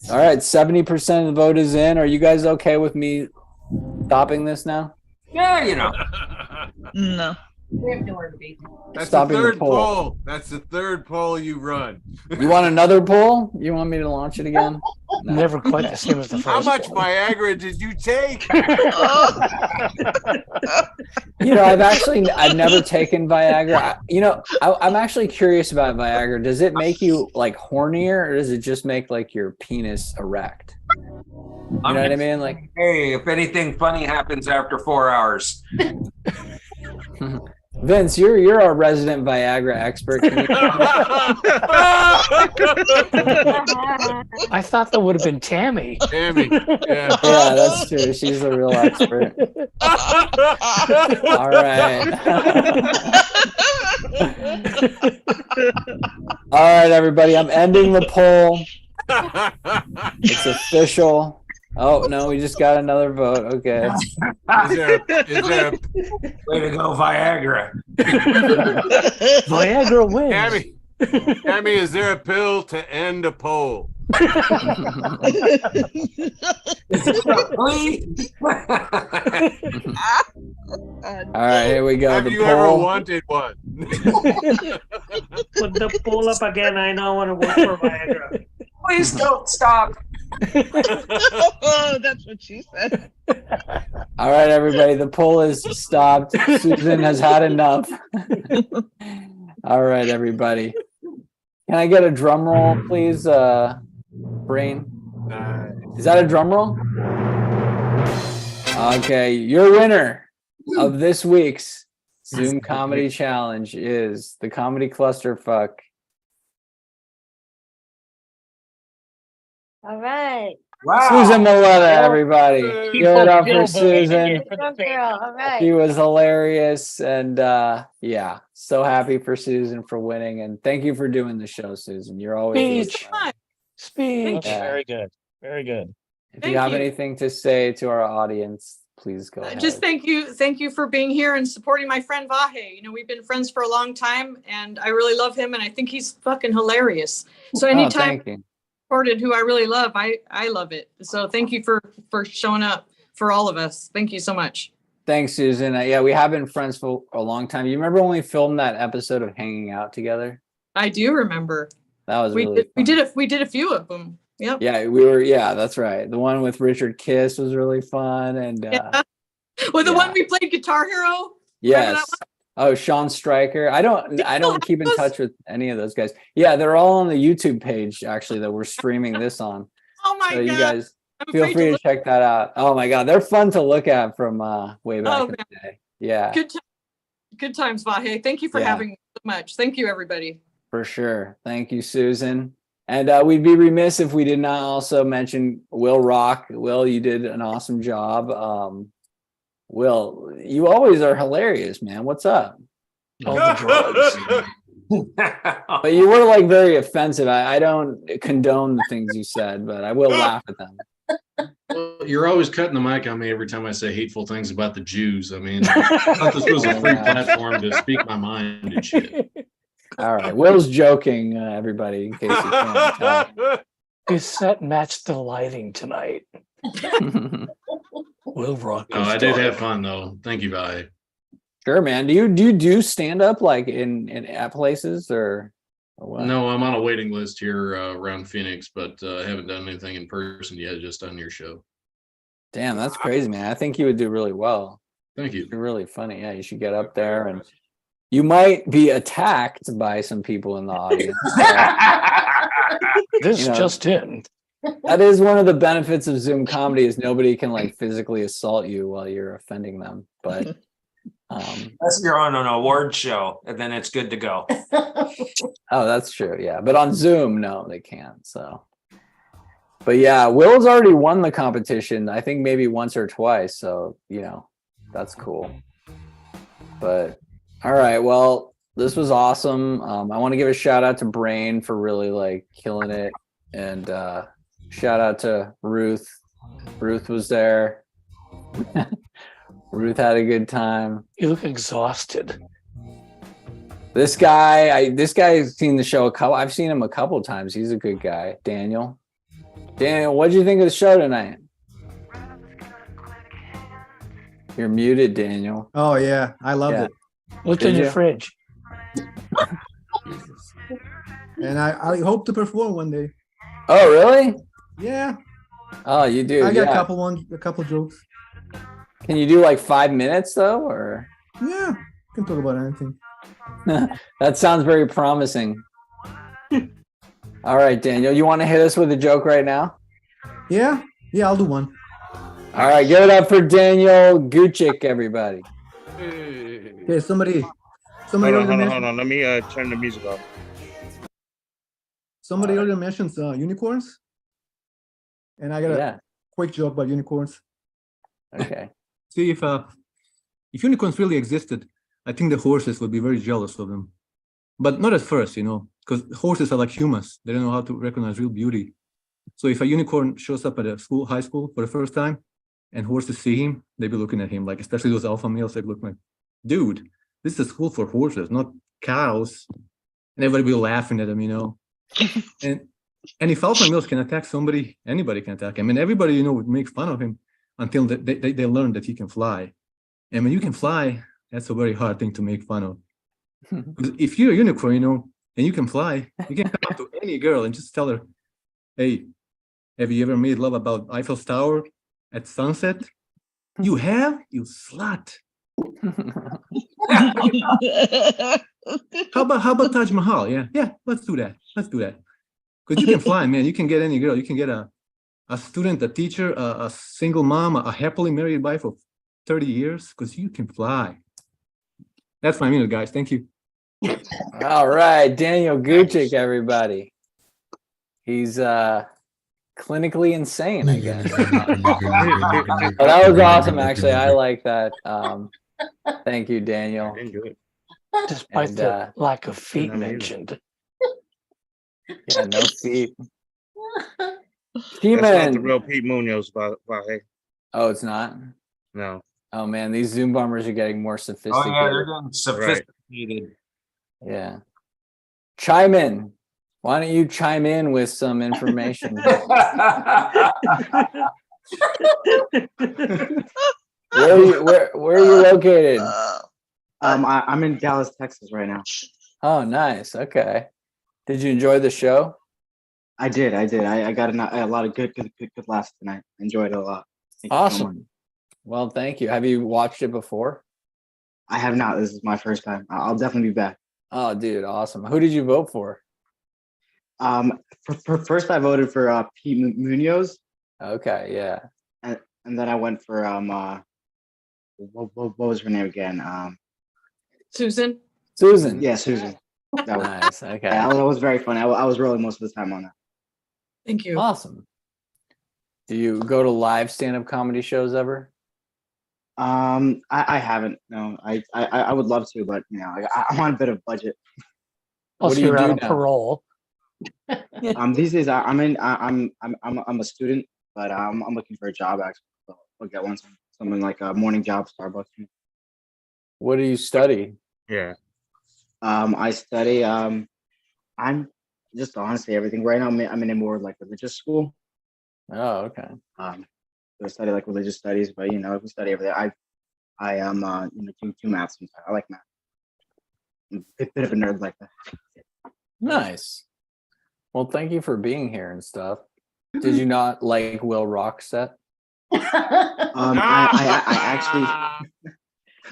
right. 70% of the vote is in. Are you guys okay with me stopping this now? Yeah, you know. No. We have nowhere to be. That's Stopping the the third poll. poll. That's the third poll you run. You want another poll? You want me to launch it again? No. Never quite the same as the first. How much one. Viagra did you take? You know, I've never taken Viagra. I'm actually curious about Viagra. Does it make you like hornier, or does it just make like your penis erect? You know what I mean? Like, Hey, if anything funny happens after 4 hours. Vince, you're our resident Viagra expert. Can you- I thought that would have been Tammy. Tammy. Yeah. Yeah, that's true. She's the real expert. All right. All right, everybody. I'm ending the poll. It's official. Oh no, we just got another vote. Okay. Is there a Way to go, Viagra. Viagra wins. Tammy, is there a pill to end a poll? Please. All right, here we go. Have The you ever poll. wanted one? Put the poll up again. I now want to vote for Viagra. Please don't stop. Oh, that's what she said. All right, everybody. The poll is stopped. Susan has had enough. All right, everybody. Can I get a drum roll, please? Brain. Is that a drum roll? Okay, your winner of this week's Zoom Comedy Challenge is the Comedy ClusterF. All right. Wow. Susan Maletta, everybody. Give it up for Susan. Good girl. All right. She was hilarious, and yeah, so happy for Susan for winning, and thank you for doing the show, Susan. You're always Speech. Yeah. Very good. Very good. If you have anything to say to our audience, please go ahead. Just thank you for being here and supporting my friend Vahe. You know, we've been friends for a long time, and I really love him, and I think he's fucking hilarious. So anytime supported who I really love, I love it. So thank you for showing up for all of us. Thank you so much. Thanks, Susan. Yeah, we have been friends for a long time. You remember when we filmed that episode of Hanging Out together? I do remember. That was we did a few of them. Yep. Yeah, we were. Yeah, that's right. The one with Richard Kiss was really fun, and well, the one we played Guitar Hero. Yes. Oh, Sean Stryker. I don't keep in touch with any of those guys. Yeah, they're all on the YouTube page actually that we're streaming this on. Oh my God. You guys feel free to check that out. Oh my God, they're fun to look at from way back in the day. Yeah. Good times, Vahe. Thank you for having me so much. Thank you, everybody. For sure. Thank you, Susan. And we'd be remiss if we did not also mention Wil Roc. Wil, you did an awesome job. Wil, you always are hilarious, man. What's up? All the drugs. But you were like very offensive. I don't condone the things you said, but I will laugh at them. Well, you're always cutting the mic on me every time I say hateful things about the Jews. I mean, I thought this was a free platform to speak my mind and shit. All right. Will's joking, everybody, in case you can't tell. His set matched the lighting tonight. Wil Roc. No, I did have fun though. Thank you, Vi. Sure, man. Do you do stand up like in at places or what? No, I'm on a waiting list here around Phoenix, but I haven't done anything in person yet, just on your show. Damn, that's crazy, man. I think you would do really well. Thank you. You're really funny. Yeah, you should get up there, and you might be attacked by some people in the audience. This just in. That is one of the benefits of Zoom comedy is nobody can like physically assault you while you're offending them. But unless you're on an award show, and then it's good to go. Oh, that's true. Yeah, but on Zoom, no, they can't. So, but yeah, Will's already won the competition. I think maybe once or twice. So that's cool. But all right, well, this was awesome. I want to give a shout out to Brain for really like killing it, and shout out to Ruth. Ruth was there. Ruth had a good time. You look exhausted. This guy's seen the show I've seen him a couple of times. He's a good guy. Daniel, what'd you think of the show tonight? You're muted, Daniel. Oh yeah, I loved it. What's in your fridge? And I hope to perform one day. Oh really? Yeah. Oh, you do. I got a couple jokes. Can you do like 5 minutes though, or? Yeah, can talk about anything. That sounds very promising. All right, Daniel, you want to hit us with a joke right now? Yeah, I'll do one. All right, give it up for Daniel Gucik, everybody. Okay, somebody. Hold on. Let me turn the music off. Somebody earlier mentioned unicorns, and I got a quick joke about unicorns. Okay. See, if unicorns really existed, I think the horses would be very jealous of them, but not at first, because horses are like humans. They don't know how to recognize real beauty. So if a unicorn shows up at a high school for the first time, and horses see him, they be looking at him like, especially those alpha males, they look like, dude, this is a school for horses, not cows. And everybody be laughing at him, And if alpha males can attack somebody, anybody can attack him. And everybody, would make fun of him until they learn that he can fly. And when you can fly, that's a very hard thing to make fun of. If you're a unicorn, and you can fly, you can come up to any girl and just tell her, hey, have you ever made love about Eiffel's Tower at sunset? You have? You slut. How about Taj Mahal? Yeah, let's do that. Because you can fly, man. You can get any girl. You can get a student, a teacher, a single mom, a happily married wife of 30 years, because you can fly. That's my minute, guys. Thank you. All right, Daniel Gucik, everybody. He's clinically insane, I guess. But that was awesome, actually. I like that. Thank you, Daniel. Despite the lack of feet mentioned. Yeah, no feet. That's not the real Pete Munoz, hey. Oh, it's not? No. Oh man, these Zoom bombers are getting more Oh sophisticated. yeah, they're getting sophisticated. Yeah. Chime in. Why don't you chime in with some information? Where are you located? I'm in Dallas, Texas right now. Oh, nice. Okay. Did you enjoy the show? I did. I got a lot of good laughs tonight. I enjoyed it a lot. Thank you so much. Awesome. Well, thank you. Have you watched it before? I have not. This is my first time. I'll definitely be back. Oh, dude, awesome. Who did you vote for? First I voted for Pete Munoz. Okay, yeah. And then I went for what was her name again? Susan. Susan. Yeah, Susan. That was nice. Okay. Yeah, that was very fun. I was rolling most of the time on that. Thank you. Awesome. Do you go to live stand-up comedy shows ever? I haven't. No, I would love to, but I'm on a bit of budget. Plus, you're out on parole. These days I'm a student, but I'm looking for a job actually. So I'll get one, something like a morning job, Starbucks. What do you study? Yeah. I study. I'm just honestly everything right now. I'm in a more like religious school. Oh, okay. So I study like religious studies, but we study everything. I am do math sometimes. I like math. I'm a bit of a nerd like that. Nice. Well, thank you for being here and stuff. Did you not like Wil Roc set? I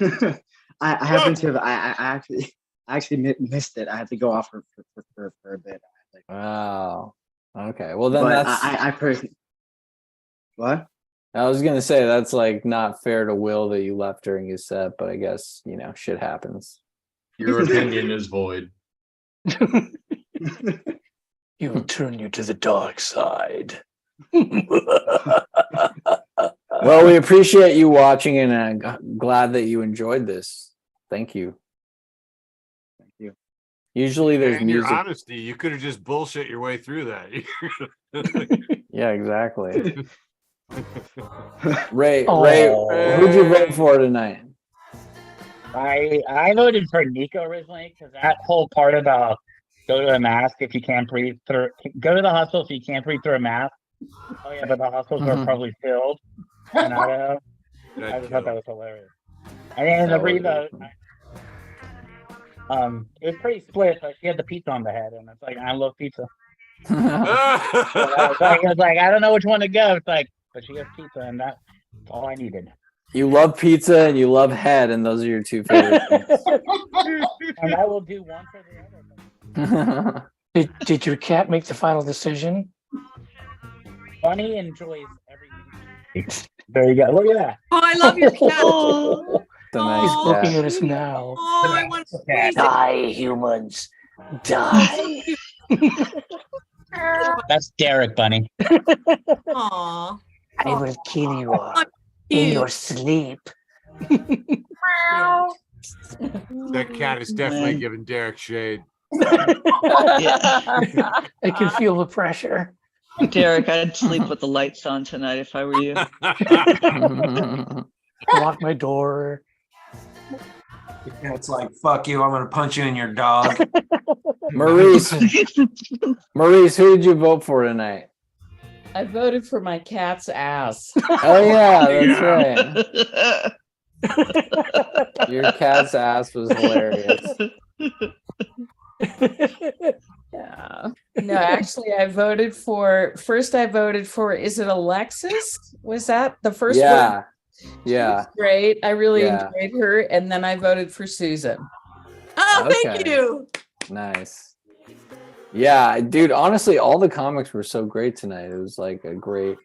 actually I happened to have I actually missed it. I had to go off for a bit. Wow. Okay. Well, then but that's I personally. What? I was gonna say that's like not fair to Will that you left during his set, but I guess shit happens. Your opinion is void. He will turn you to the dark side. Well, we appreciate you watching, and I'm glad that you enjoyed this. Thank you. Thank you. Usually there's And your music. honesty, you could have just bullshit your way through that. Yeah, exactly. Ray, Oh. who'd you vote for tonight? I voted for Nico originally because that whole part about go to a mask if you can't breathe through, go to the hospital if you can't breathe through a mask. Oh yeah, but the hospitals are probably filled. And I don't know. I just thought that was hilarious. And then the revote, it was pretty split, but she had the pizza on the head, and it's like I love pizza. It was like I don't know which one to go. It's like, but she has pizza, and that's all I needed. You love pizza and you love head, and those are your two favorite things. And I will do one for the other. Did your cat make the final decision? Bunny enjoys everything. There you go. Look at that. Oh, I love your cat. He's looking at us now. Oh, I want to squeeze it. Die, humans. Die. That's Derek, Bunny. Aw. I will kill you in your sleep. That cat is definitely giving Derek shade. I can feel the pressure. Derek, I'd sleep with the lights on tonight if I were you. Lock my door. It's like, fuck you, I'm gonna punch you in your dog. Maurice, who did you vote for tonight? I voted for my cat's ass. Oh yeah, that's right. Your cat's ass was hilarious. Yeah. No, actually, I voted for. First, I voted for. Is it Alexis? Was that the first one? Yeah. Yeah. Great. I really enjoyed her, and then I voted for Susan. Oh, thank you. Nice. Yeah, dude. Honestly, all the comics were so great tonight. It was like a great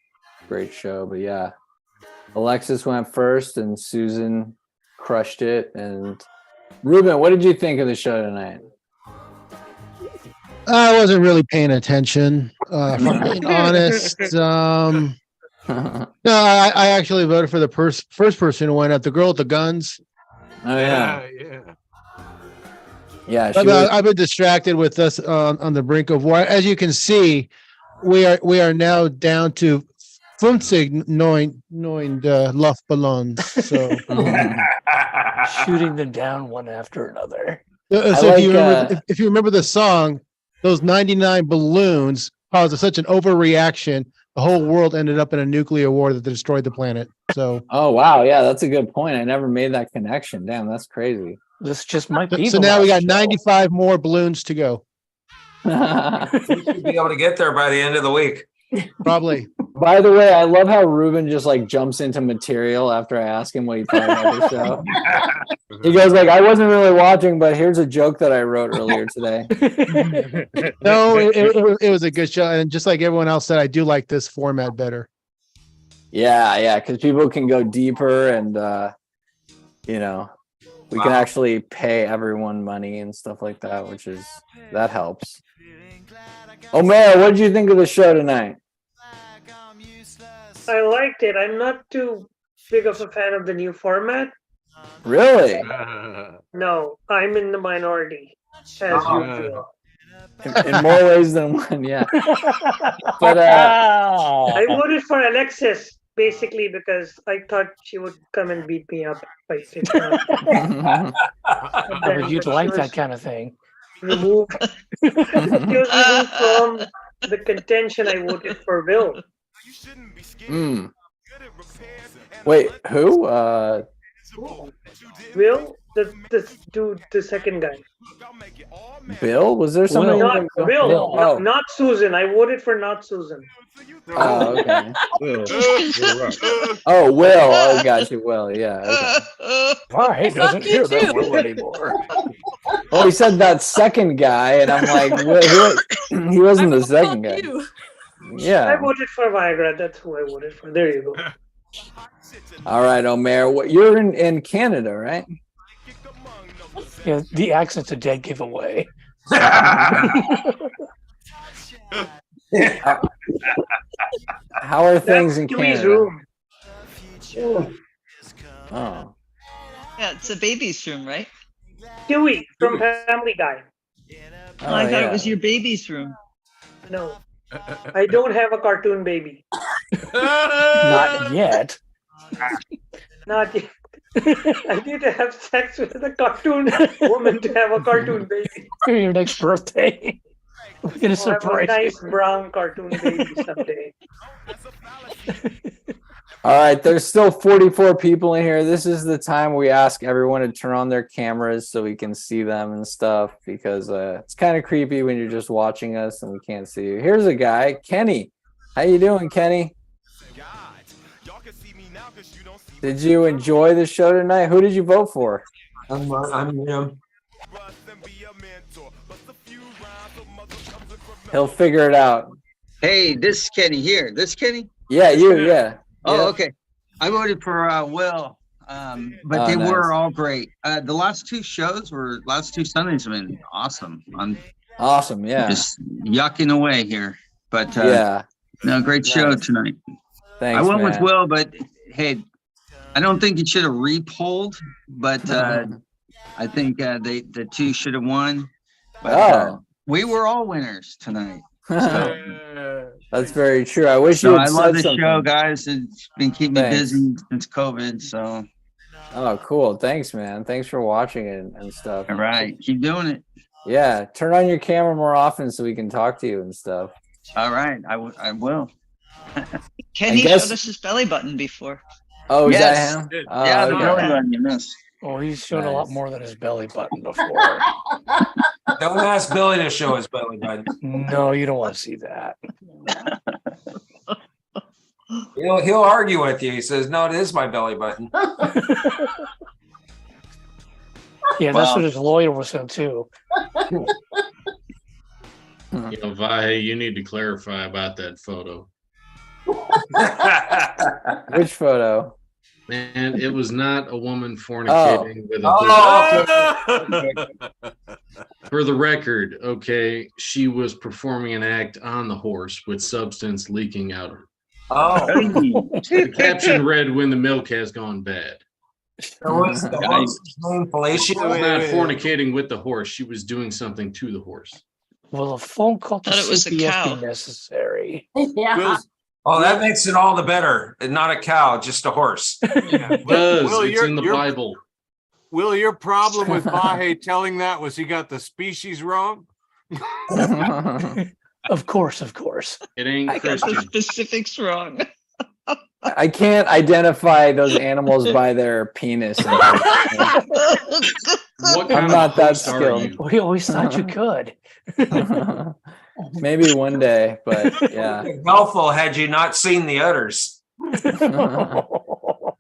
show. But yeah, Alexis went first, and Susan crushed it. And Ruben, what did you think of the show tonight? I wasn't really paying attention. If I'm being honest. No, I actually voted for the first person who went out, the girl with the guns. Oh yeah. Yeah. I've been distracted with us on the brink of war. As you can see, we are now down to 50 neun Luftballons. So Shooting them down one after another. So if you remember the song, those 99 balloons caused such an overreaction. The whole world ended up in a nuclear war that destroyed the planet. So. Oh wow, yeah, that's a good point. I never made that connection. Damn, that's crazy. This just might be. So now we got 95 more balloons to go. We should be able to get there by the end of the week. Probably. By the way, I love how Ruben just like jumps into material after I ask him what he thought about the show. He goes like, I wasn't really watching, but here's a joke that I wrote earlier today. No, it was a good show. And just like everyone else said, I do like this format better. Yeah, because people can go deeper and we can actually pay everyone money and stuff like that, that helps. Omer, what did you think of the show tonight? I liked it. I'm not too big of a fan of the new format. Really? No, I'm in the minority, as usual. In more ways than one, yeah. But I voted for Alexis basically because I thought she would come and beat me up by You'd like that kind of thing. Removed. She was removed from the contention. I voted for Wil. Wait, who? Wil, the dude, the second guy. Bill? Was there somebody? Not Wil. Oh. Not Susan. I voted for not Susan. Oh, okay. Oh, Wil. Oh, got you, Wil. Yeah. Okay. Why doesn't hear that Wil anymore? Well, he said that second guy, and I'm like, well, he wasn't the second guy. Yeah. I voted for Viagra. That's who I voted for. There you go. All right, Omer. You're in Canada, right? Yeah, the accent's a dead giveaway. How are things in Canada? Room. Oh. Yeah, it's a baby's room, right? Dewey from Family Guy. Oh, I thought it was your baby's room. No, I don't have a cartoon baby. Not yet. Not yet. I need to have sex with a cartoon woman to have a cartoon baby. For your next birthday. We're gonna I'll surprise have a nice you. brown cartoon baby someday. All right, there's still 44 people in here. This is the time we ask everyone to turn on their cameras so we can see them and stuff, because it's kind of creepy when you're just watching us and we can't see you. Here's a guy, Kenny. How you doing, Kenny? Did you enjoy the show tonight? Who did you vote for? I'm him. He'll figure it out. Hey, this is Kenny here. This Kenny? Yeah, you, yeah. Oh, Yeah. okay. I voted for Wil, but Oh, they nice. were all great. The last two Sundays have been awesome. I'm Awesome, yeah. just yucking away here, but Yeah. no, great show Nice. tonight. Thanks, I went with man. Wil, but hey, I don't think it should have repolled, but I think the two should have won. But we were all winners tonight. So. That's very true. I wish So you I had love said the something. show, guys. It's been keeping me Thanks. busy since COVID. So Oh, cool. Thanks, man. Thanks for watching it and stuff. all right, keep doing it. Yeah, turn on your camera more often so we can talk to you and stuff. All right, I will. Kenny guess- showed us his belly button before. Oh, is Yes. that him? Yeah, Oh, the okay. belly button, you missed. Oh, he's shown a lot more than his belly button before. Don't ask Billy to show his belly button. No, you don't want to see that. He'll argue with you. He says, "No, it is my belly button." Yeah, that's what his lawyer was saying too. You know, Vahe, you need to clarify about that photo. Which photo? Man, it was not a woman Oh. fornicating with a Oh, For the record, okay, she was performing an act on the horse with substance leaking out of her. oh. The caption read, "When the milk has gone bad." Was the horse's name She Fellatio? was not fornicating with the horse. She was doing something to the horse. Will a phone call to Thought it was a CPS cow. be necessary? Yeah. Oh, that makes it all the better. And not a cow, just a horse. It does. Will, It's in the Bible. Will, your problem with Bahe telling that was he got the species wrong? Of course. It ain't I got the Christian. specifics wrong. I can't identify those animals by their penis. What I'm kind not of that host are skilled. you? We always thought you could. Maybe one day, but yeah. Helpful had you not seen the udders.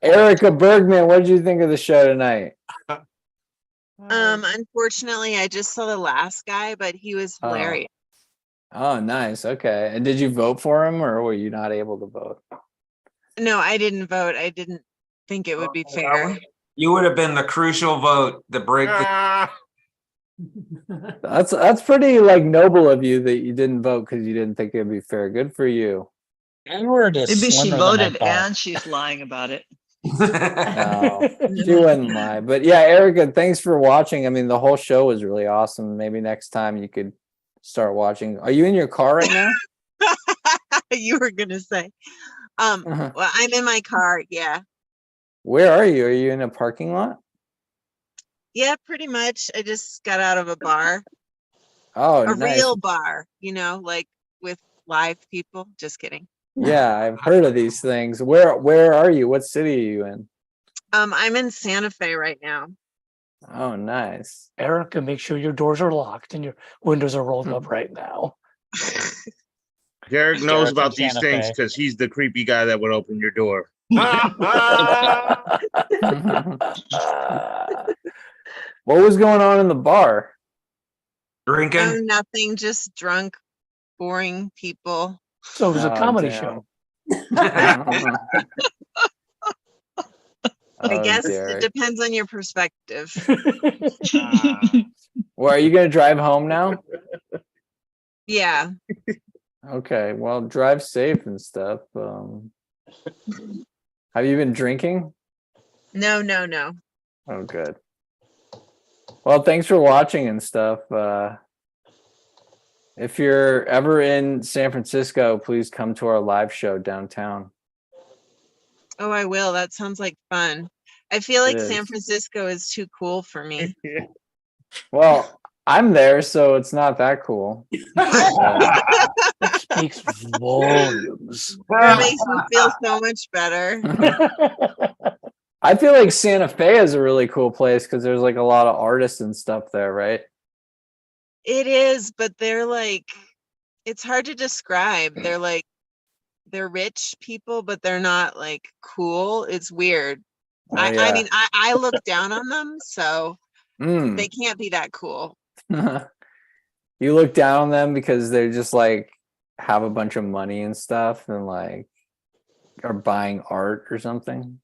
Erica Bergman, what did you think of the show tonight? Unfortunately, I just saw the last guy, but he was hilarious. Oh, nice. Okay. And did you vote for him, or were you not able to vote? No, I didn't vote. I didn't think it would be fair. You would have been the crucial vote to break the. That's pretty like noble of you that you didn't vote because you didn't think it'd be fair. Good for you. Maybe she voted and she's lying about it. No, she wouldn't lie. But yeah, Erica, thanks for watching. I mean, the whole show was really awesome. Maybe next time you could start watching. Are you in your car right now? You were gonna say. Well, I'm in my car. Yeah. Where are you? Are you in a parking lot? Yeah, pretty much. I just got out of a bar. Oh, A nice. real bar, like with live people. Just kidding. Yeah, I've heard of these things. Where are you? What city are you in? I'm in Santa Fe right now. Oh, nice. Erica, make sure your doors are locked and your windows are rolled up right now. Derek knows Derek about from these Santa things Fe. because he's the creepy guy that would open your door. What was going on in the bar? Drinking? Oh, nothing. Just drunk, boring people. So it was a Oh, comedy damn. show. I Oh, guess Derek. it depends on your perspective. Well, are you gonna drive home now? Yeah. Okay, well, drive safe and stuff. Have you been drinking? No. Oh, good. Well, thanks for watching and stuff. If you're ever in San Francisco, please come to our live show downtown. Oh, I will. That sounds like fun. I feel like It San is. Francisco is too cool for me. Well, I'm there, so it's not that cool. Speaks volumes. It makes me feel so much better. I feel like Santa Fe is a really cool place because there's like a lot of artists and stuff there, right? It is, but they're like, it's hard to describe. They're rich people, but they're not like cool. It's weird. Oh, I yeah. mean, I look down on them, so Mm. they can't be that cool. You look down on them because they're just like have a bunch of money and stuff and like are buying art or something.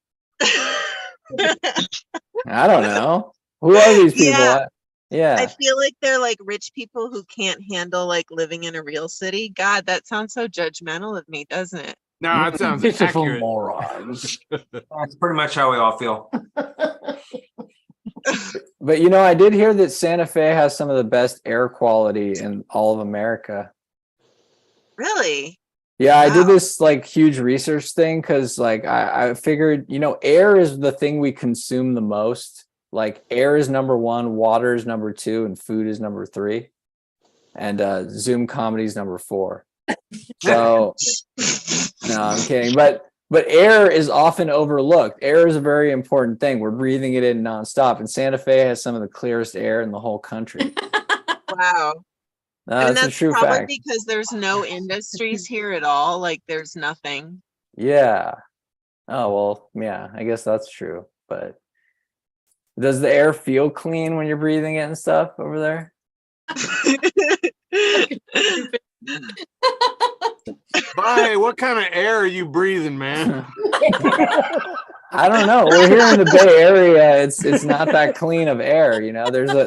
I don't know. Who are these people? Yeah. Yeah. I feel like they're like rich people who can't handle like living in a real city. God, that sounds so judgmental of me, doesn't it? No, it sounds Pitiful accurate. morons. That's pretty much how we all feel. But you know, I did hear that Santa Fe has some of the best air quality in all of America. Really? Yeah, I did this like huge research thing because like I figured, air is the thing we consume the most. Like air is number one, water is number two, and food is number three. And Zoom comedy is number four. So no, I'm kidding. But air is often overlooked. Air is a very important thing. We're breathing it in nonstop. And Santa Fe has some of the clearest air in the whole country. Wow. That's a that's true probably fact. because there's no industries here at all. Like there's nothing. Yeah. Oh, well, yeah, I guess that's true. But does the air feel clean when you're breathing it and stuff over there? Bye. What kind of air are you breathing, man? I don't know. We're here in the Bay Area. It's not that clean of air,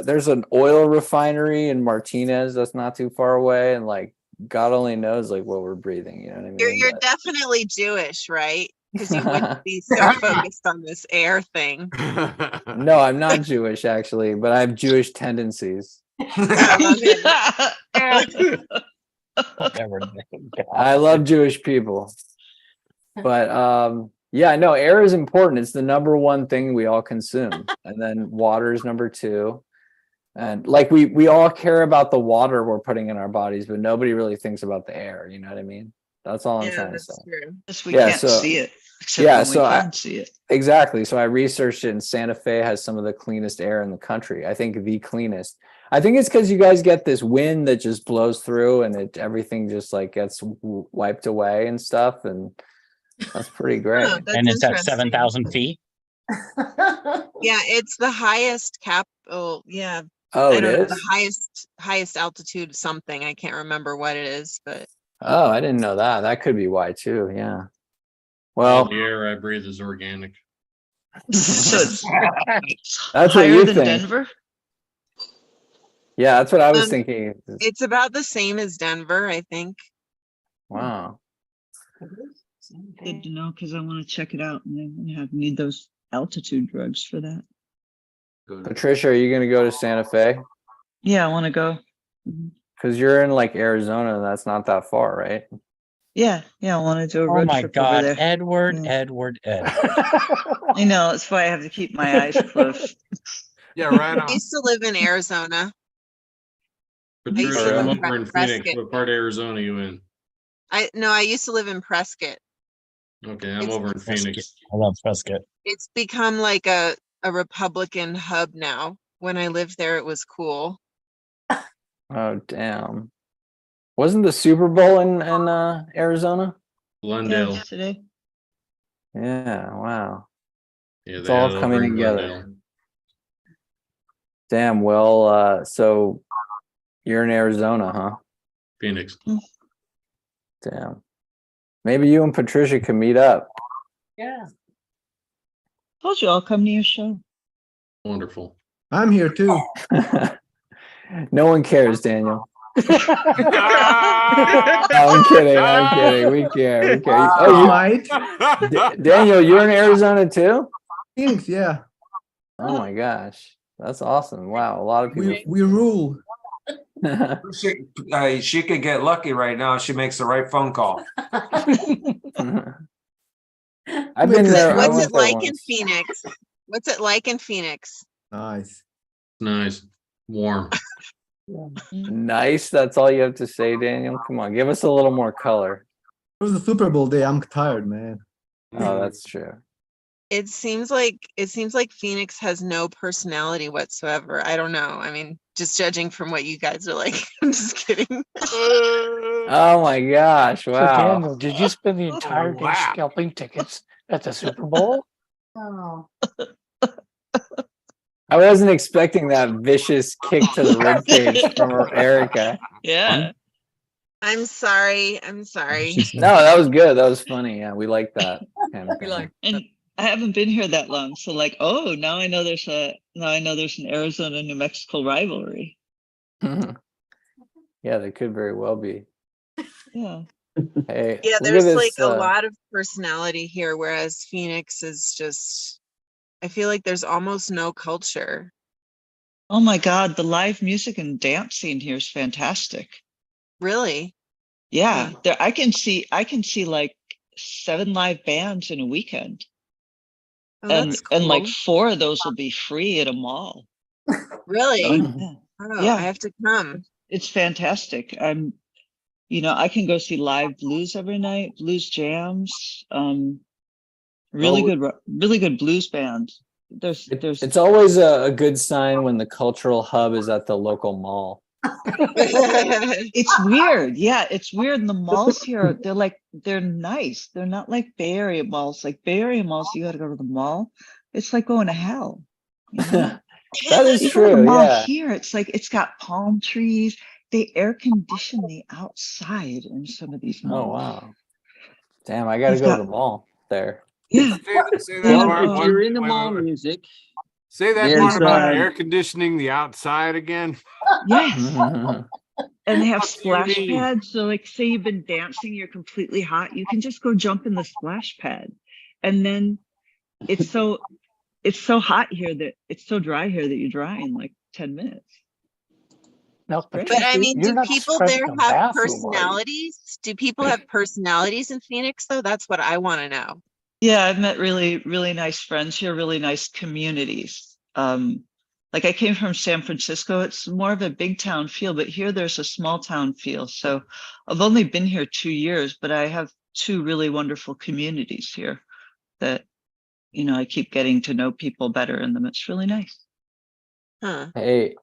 There's an oil refinery in Martinez that's not too far away, and like God only knows like what we're breathing. You know what I mean? You're But- definitely Jewish, right? Because you wouldn't be so focused on this air thing. No, I'm not Jewish actually, but I have Jewish tendencies. I love Jewish people. But yeah, no, air is important. It's the number one thing we all consume. And then water is number two. And like we all care about the water we're putting in our bodies, but nobody really thinks about the air. You know what I mean? That's all I'm trying to say. Yes, we can't see it. Except Yeah, when so we I can see it. exactly. So I researched it, and Santa Fe has some of the cleanest air in the country. I think the cleanest. I think it's because you guys get this wind that just blows through, and everything just like gets wiped away and stuff, and that's pretty great. Oh, that's And it's at interesting. 7,000 feet. Yeah, it's the highest capital. Yeah. Oh, I it don't know, is? the highest altitude something. I can't remember what it is, but Oh, I didn't know that. That could be why too. Yeah. All Well, the air I breathe is organic. So it's that's what higher you than think. Denver. Yeah, that's what I was thinking. it's about the same as Denver, I think. Wow. Good to know because I want to check it out and I need those altitude drugs for that. Patricia, are you gonna go to Santa Fe? Yeah, I want to go. Because you're in like Arizona, and that's not that far, right? Yeah, I want to do a Oh road my trip over God, there. Edward, Yeah. Edward. I know, that's why I have to keep my eyes closed. Yeah, right I on. used to live in Arizona. used to Patricia, live I'm in over in Phoenix. Prescott. What part of Arizona you in? I used to live in Prescott. Okay, I'm It's- over in Phoenix. I love Prescott. It's become like a Republican hub now. When I lived there, it was cool. Oh, damn. Wasn't the Super Bowl in Arizona? Glendale. Today. Yeah, wow. Yeah, It's they all had it coming over in together. Glendale. Damn, well, so you're in Arizona, huh? Phoenix. Damn. Maybe you and Patricia can meet up. Yeah. Told you I'll come to your show. Wonderful. I'm here too. No one cares, Daniel. No, I'm kidding. I'm kidding. We care. We care. Oh, you Might. Daniel, you're in Arizona too? Phoenix, yeah. Oh my gosh. That's awesome. Wow. A lot of people. We rule. She could get lucky right now if she makes the right phone call. I've been there. I What's went it there like in once. Phoenix? What's it like in Phoenix? Nice. Nice. Warm. Nice. That's all you have to say, Daniel. Come on, give us a little more color. It was a Super Bowl day. I'm tired, man. Oh, that's true. It seems like Phoenix has no personality whatsoever. I don't know. I mean, just judging from what you guys are like. I'm just kidding. Oh my gosh! So Wow. Daniel, did you spend the entire day scalping tickets at the Super Bowl? Oh. I wasn't expecting that vicious kick to the ribcage from Erica. Yeah. I'm sorry. I'm sorry. No, that was good. That was funny. Yeah, we like that kind of thing. And I haven't been here that long, so like, oh, now I know there's an Arizona New Mexico rivalry. Yeah, there could very well be. Yeah. Hey, Yeah, look at there's this, like a lot of personality here, whereas Phoenix is just, I feel like there's almost no culture. Oh my God, the live music and dance scene here is fantastic. Really? Yeah, there I can see like 7 live bands in a weekend. Oh, and that's like cool. 4 of those will be free at a mall. Really? Yeah. Oh, Yeah. I have to come. It's fantastic. I can go see live blues every night, blues jams, really good blues bands. It's always a good sign when the cultural hub is at the local mall. It's weird. Yeah, it's weird. And the malls here, they're nice. They're not like Bay Area malls. Like Bay Area malls, you got to go to the mall. It's like going to hell. You know? That is You go to the true. mall Yeah. here, it's like it's got palm trees. They air condition the outside in some of these malls. Oh wow. Damn, I gotta It's go got- to the mall there. Yeah. Say Well, that part. if you're one- into wait, mall wait, wait. music, Say that there's, part about air conditioning the outside again. Yes. And they have What do you splash mean? pads. So like say you've been dancing, you're completely hot. You can just go jump in the splash pad. And then it's so hot here that it's so dry here that you dry in like 10 minutes. No, But But I mean, you're do not people suppressing there a have bathroom, are you? personalities? Do people have personalities in Phoenix though? That's what I want to know. Yeah, I've met really, really nice friends here, really nice communities. Like I came from San Francisco, it's more of a big town feel, but here there's a small town feel. So I've only been here 2 years, but I have 2 really wonderful communities here that, I keep getting to know people better in them. It's really nice. Huh. Hey,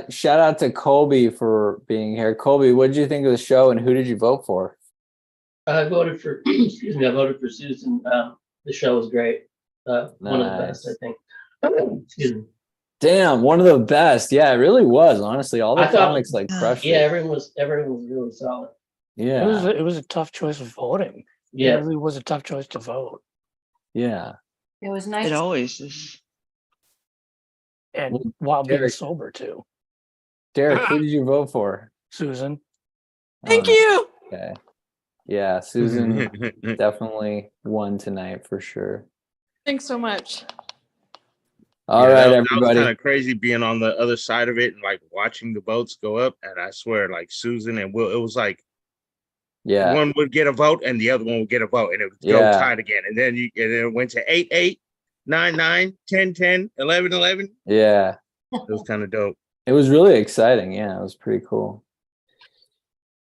shout out to Colby for being here. Colby, what did you think of the show and who did you vote for? I voted for, excuse me, I voted for Susan. The show was great. One of the best, I think. Excuse me. Damn, one of the best. Yeah, it really was. Honestly, all the I thought- comics like crushed Yeah, it. everyone was really solid. Yeah. It was a tough choice of voting. Yeah. It really was a tough choice to vote. Yeah. It was nice. It always is. And while being Derek- sober too. Derek, who did you vote for? Susan. Thank you. Okay. Yeah, Susan definitely won tonight for sure. Thanks so much. All right, that was everybody. kind of crazy being on the other side of it and like watching the votes go up. And I swear, like Susan and Will, it was like Yeah. one would get a vote and the other one would get a vote, and it would go Yeah. tied again. And then it went to 8-8, 9-9, 10-10, 11-11. Yeah. It was kind of dope. It was really exciting. Yeah, it was pretty cool.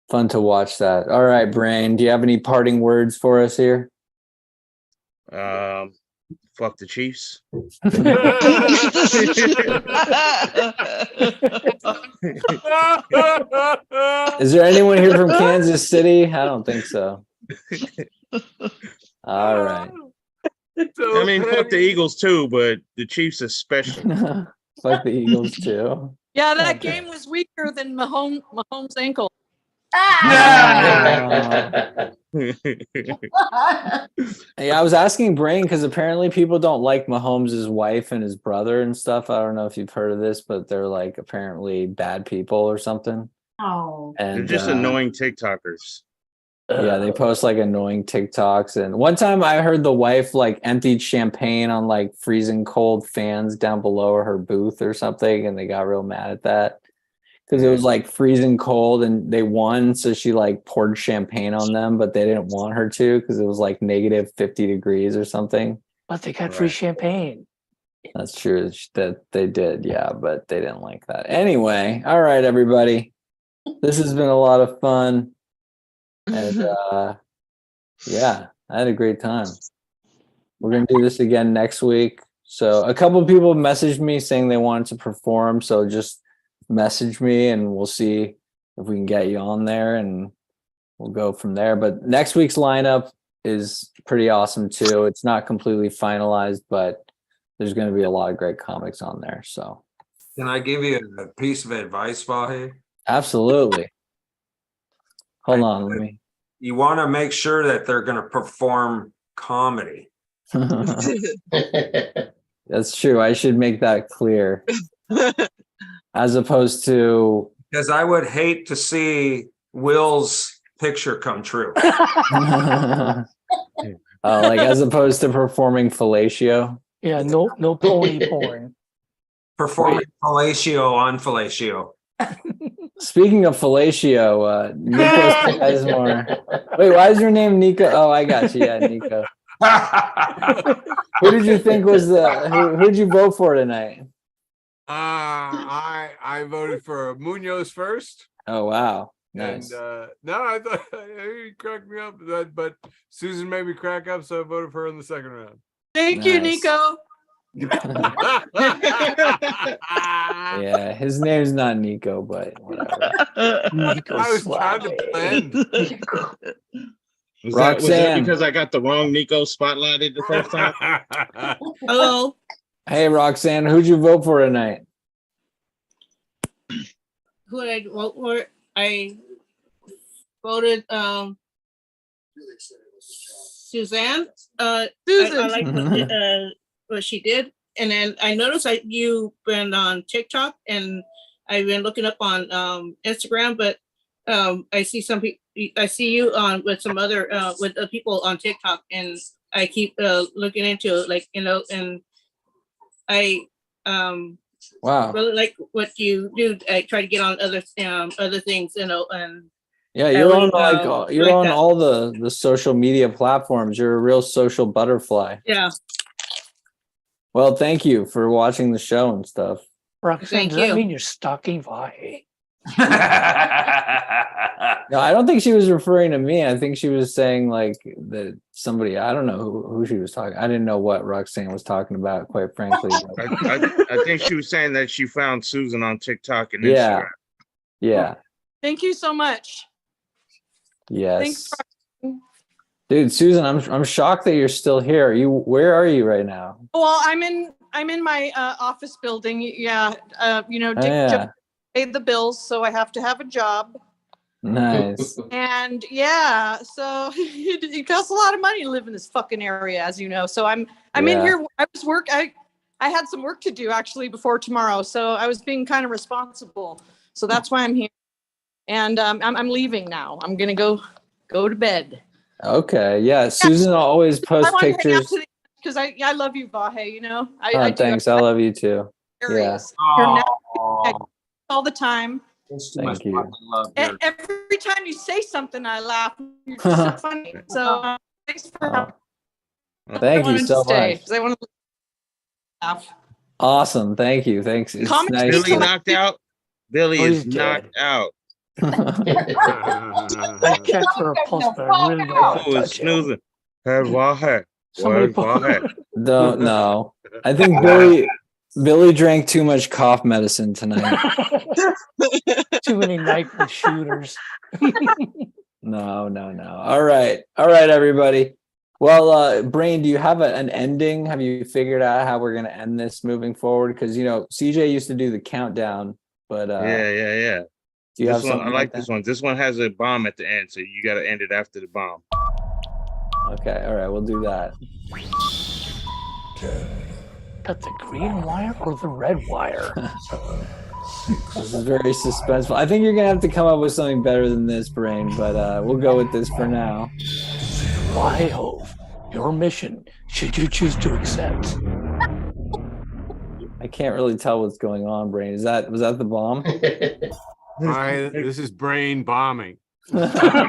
Fun to watch that. All right, Brain, do you have any parting words for us here? Fuck the Chiefs. Is there anyone here from Kansas City? I don't think so. All right. I mean, fuck the Eagles too, but the Chiefs especially. Fuck the Eagles too. Yeah, that game was weaker than Mahomes' ankle. Hey, I was asking Brain because apparently people don't like Mahomes' wife and his brother and stuff. I don't know if you've heard of this, but they're like apparently bad people or something. Oh. They're And just annoying TikTokers. yeah, they post like annoying TikToks. And one time I heard the wife like emptied champagne on like freezing cold fans down below her booth or something, and they got real mad at that because it was like freezing cold and they won. So she like poured champagne on them, but they didn't want her to because it was like negative 50 degrees or something. But they got free champagne. That's true that they did. Yeah, but they didn't like that. Anyway, all right, everybody. This has been a lot of fun. And yeah, I had a great time. We're gonna do this again next week. So a couple of people messaged me saying they wanted to perform. So just message me and we'll see if we can get you on there and we'll go from there. But next week's lineup is pretty awesome too. It's not completely finalized, but there's going to be a lot of great comics on there. So Can I give you a piece of advice, Vahe? absolutely. Hold on, let me. You want to make sure that they're going to perform comedy. That's true. I should make that clear. As opposed to Because I would hate to see Will's picture come true. like as opposed to performing fellatio. Yeah, no pony porn. Performing fellatio on fellatio. Speaking of fellatio, Nico Sizemore. Wait, why is your name Nico? Oh, I got you. Yeah, Nico. Who did you think was who'd you vote for tonight? I voted for Munoz first. Oh wow. Nice. And no, I thought he cracked me up, but Susan made me crack up, so I voted for her in the second round. Thank you, Nice. Nico. Yeah, his name's not Nico, but whatever. I was trying to blend. Was Roxanne. that because I got the wrong Nico spotlighted the first time? Hello. Hey Roxanne, who'd you vote for tonight? Who did I vote for? I voted Suzanne. Susan. I like what she did. And then I noticed that you've been on TikTok and I've been looking up on Instagram, but I see some people. I see you on with some other with people on TikTok, and I keep looking into it, like and I Wow. Really like what you do. I try to get on other things, and Yeah, you're on you're like on that. all the social media platforms. You're a real social butterfly. Yeah. Well, thank you for watching the show and stuff. Roxanne, Thank does that you. mean you're stalking Vahe? No, I don't think she was referring to me. I think she was saying like that somebody. I don't know who she was talking. I didn't know what Roxanne was talking about, quite frankly. I think she was saying that she found Susan on TikTok and Yeah. Instagram. Yeah. Thank you so much. Yes. Thanks. Dude, Susan, I'm shocked that you're still here. Where are you right now? Well, I'm in my office building. Yeah. Dick yeah. just paid the bills, so I have to have a job. Nice. And yeah, so it costs a lot of money to live in this fucking area, as you know. So I'm in Yeah. here. I had some work to do actually before tomorrow, so I was being kind of responsible. So that's why I'm here. And I'm leaving now. I'm gonna go to bed. Okay. Yeah. Susan always posts pictures. Because I love you, Vahe. You know. Oh, thanks. I love you too. Yeah. Hilarious. You're now all the time. Thank you. Every time you say something, I laugh. You're just so funny. So thanks for. Thank you so much. I want to laugh. Awesome. Thank you. Thanks. It's nice. Billy knocked out. Billy Oh, is he's knocked out. I checked for a pulse, but I really don't want to Oh, it's touch it. snoozing. Hey, Vahe. Somebody Where's Vahe? Don't know. I think Billy drank too much cough medicine tonight. Too many nightly shooters. No. All right, everybody. Well, Brain, do you have an ending? Have you figured out how we're gonna end this moving forward? Because CJ used to do the countdown, but Yeah. Do you this have one, something I like that? this one. This one has a bomb at the end, so you got to end it after the bomb. Okay, all right, we'll do that. Got the green wire or the red wire? This is very suspenseful. I think you're gonna have to come up with something better than this, Brain, but we'll go with this for now. Why, Hove? Your mission, should you choose to accept. I can't really tell what's going on, Brain. Was that the bomb? This is brain bombing.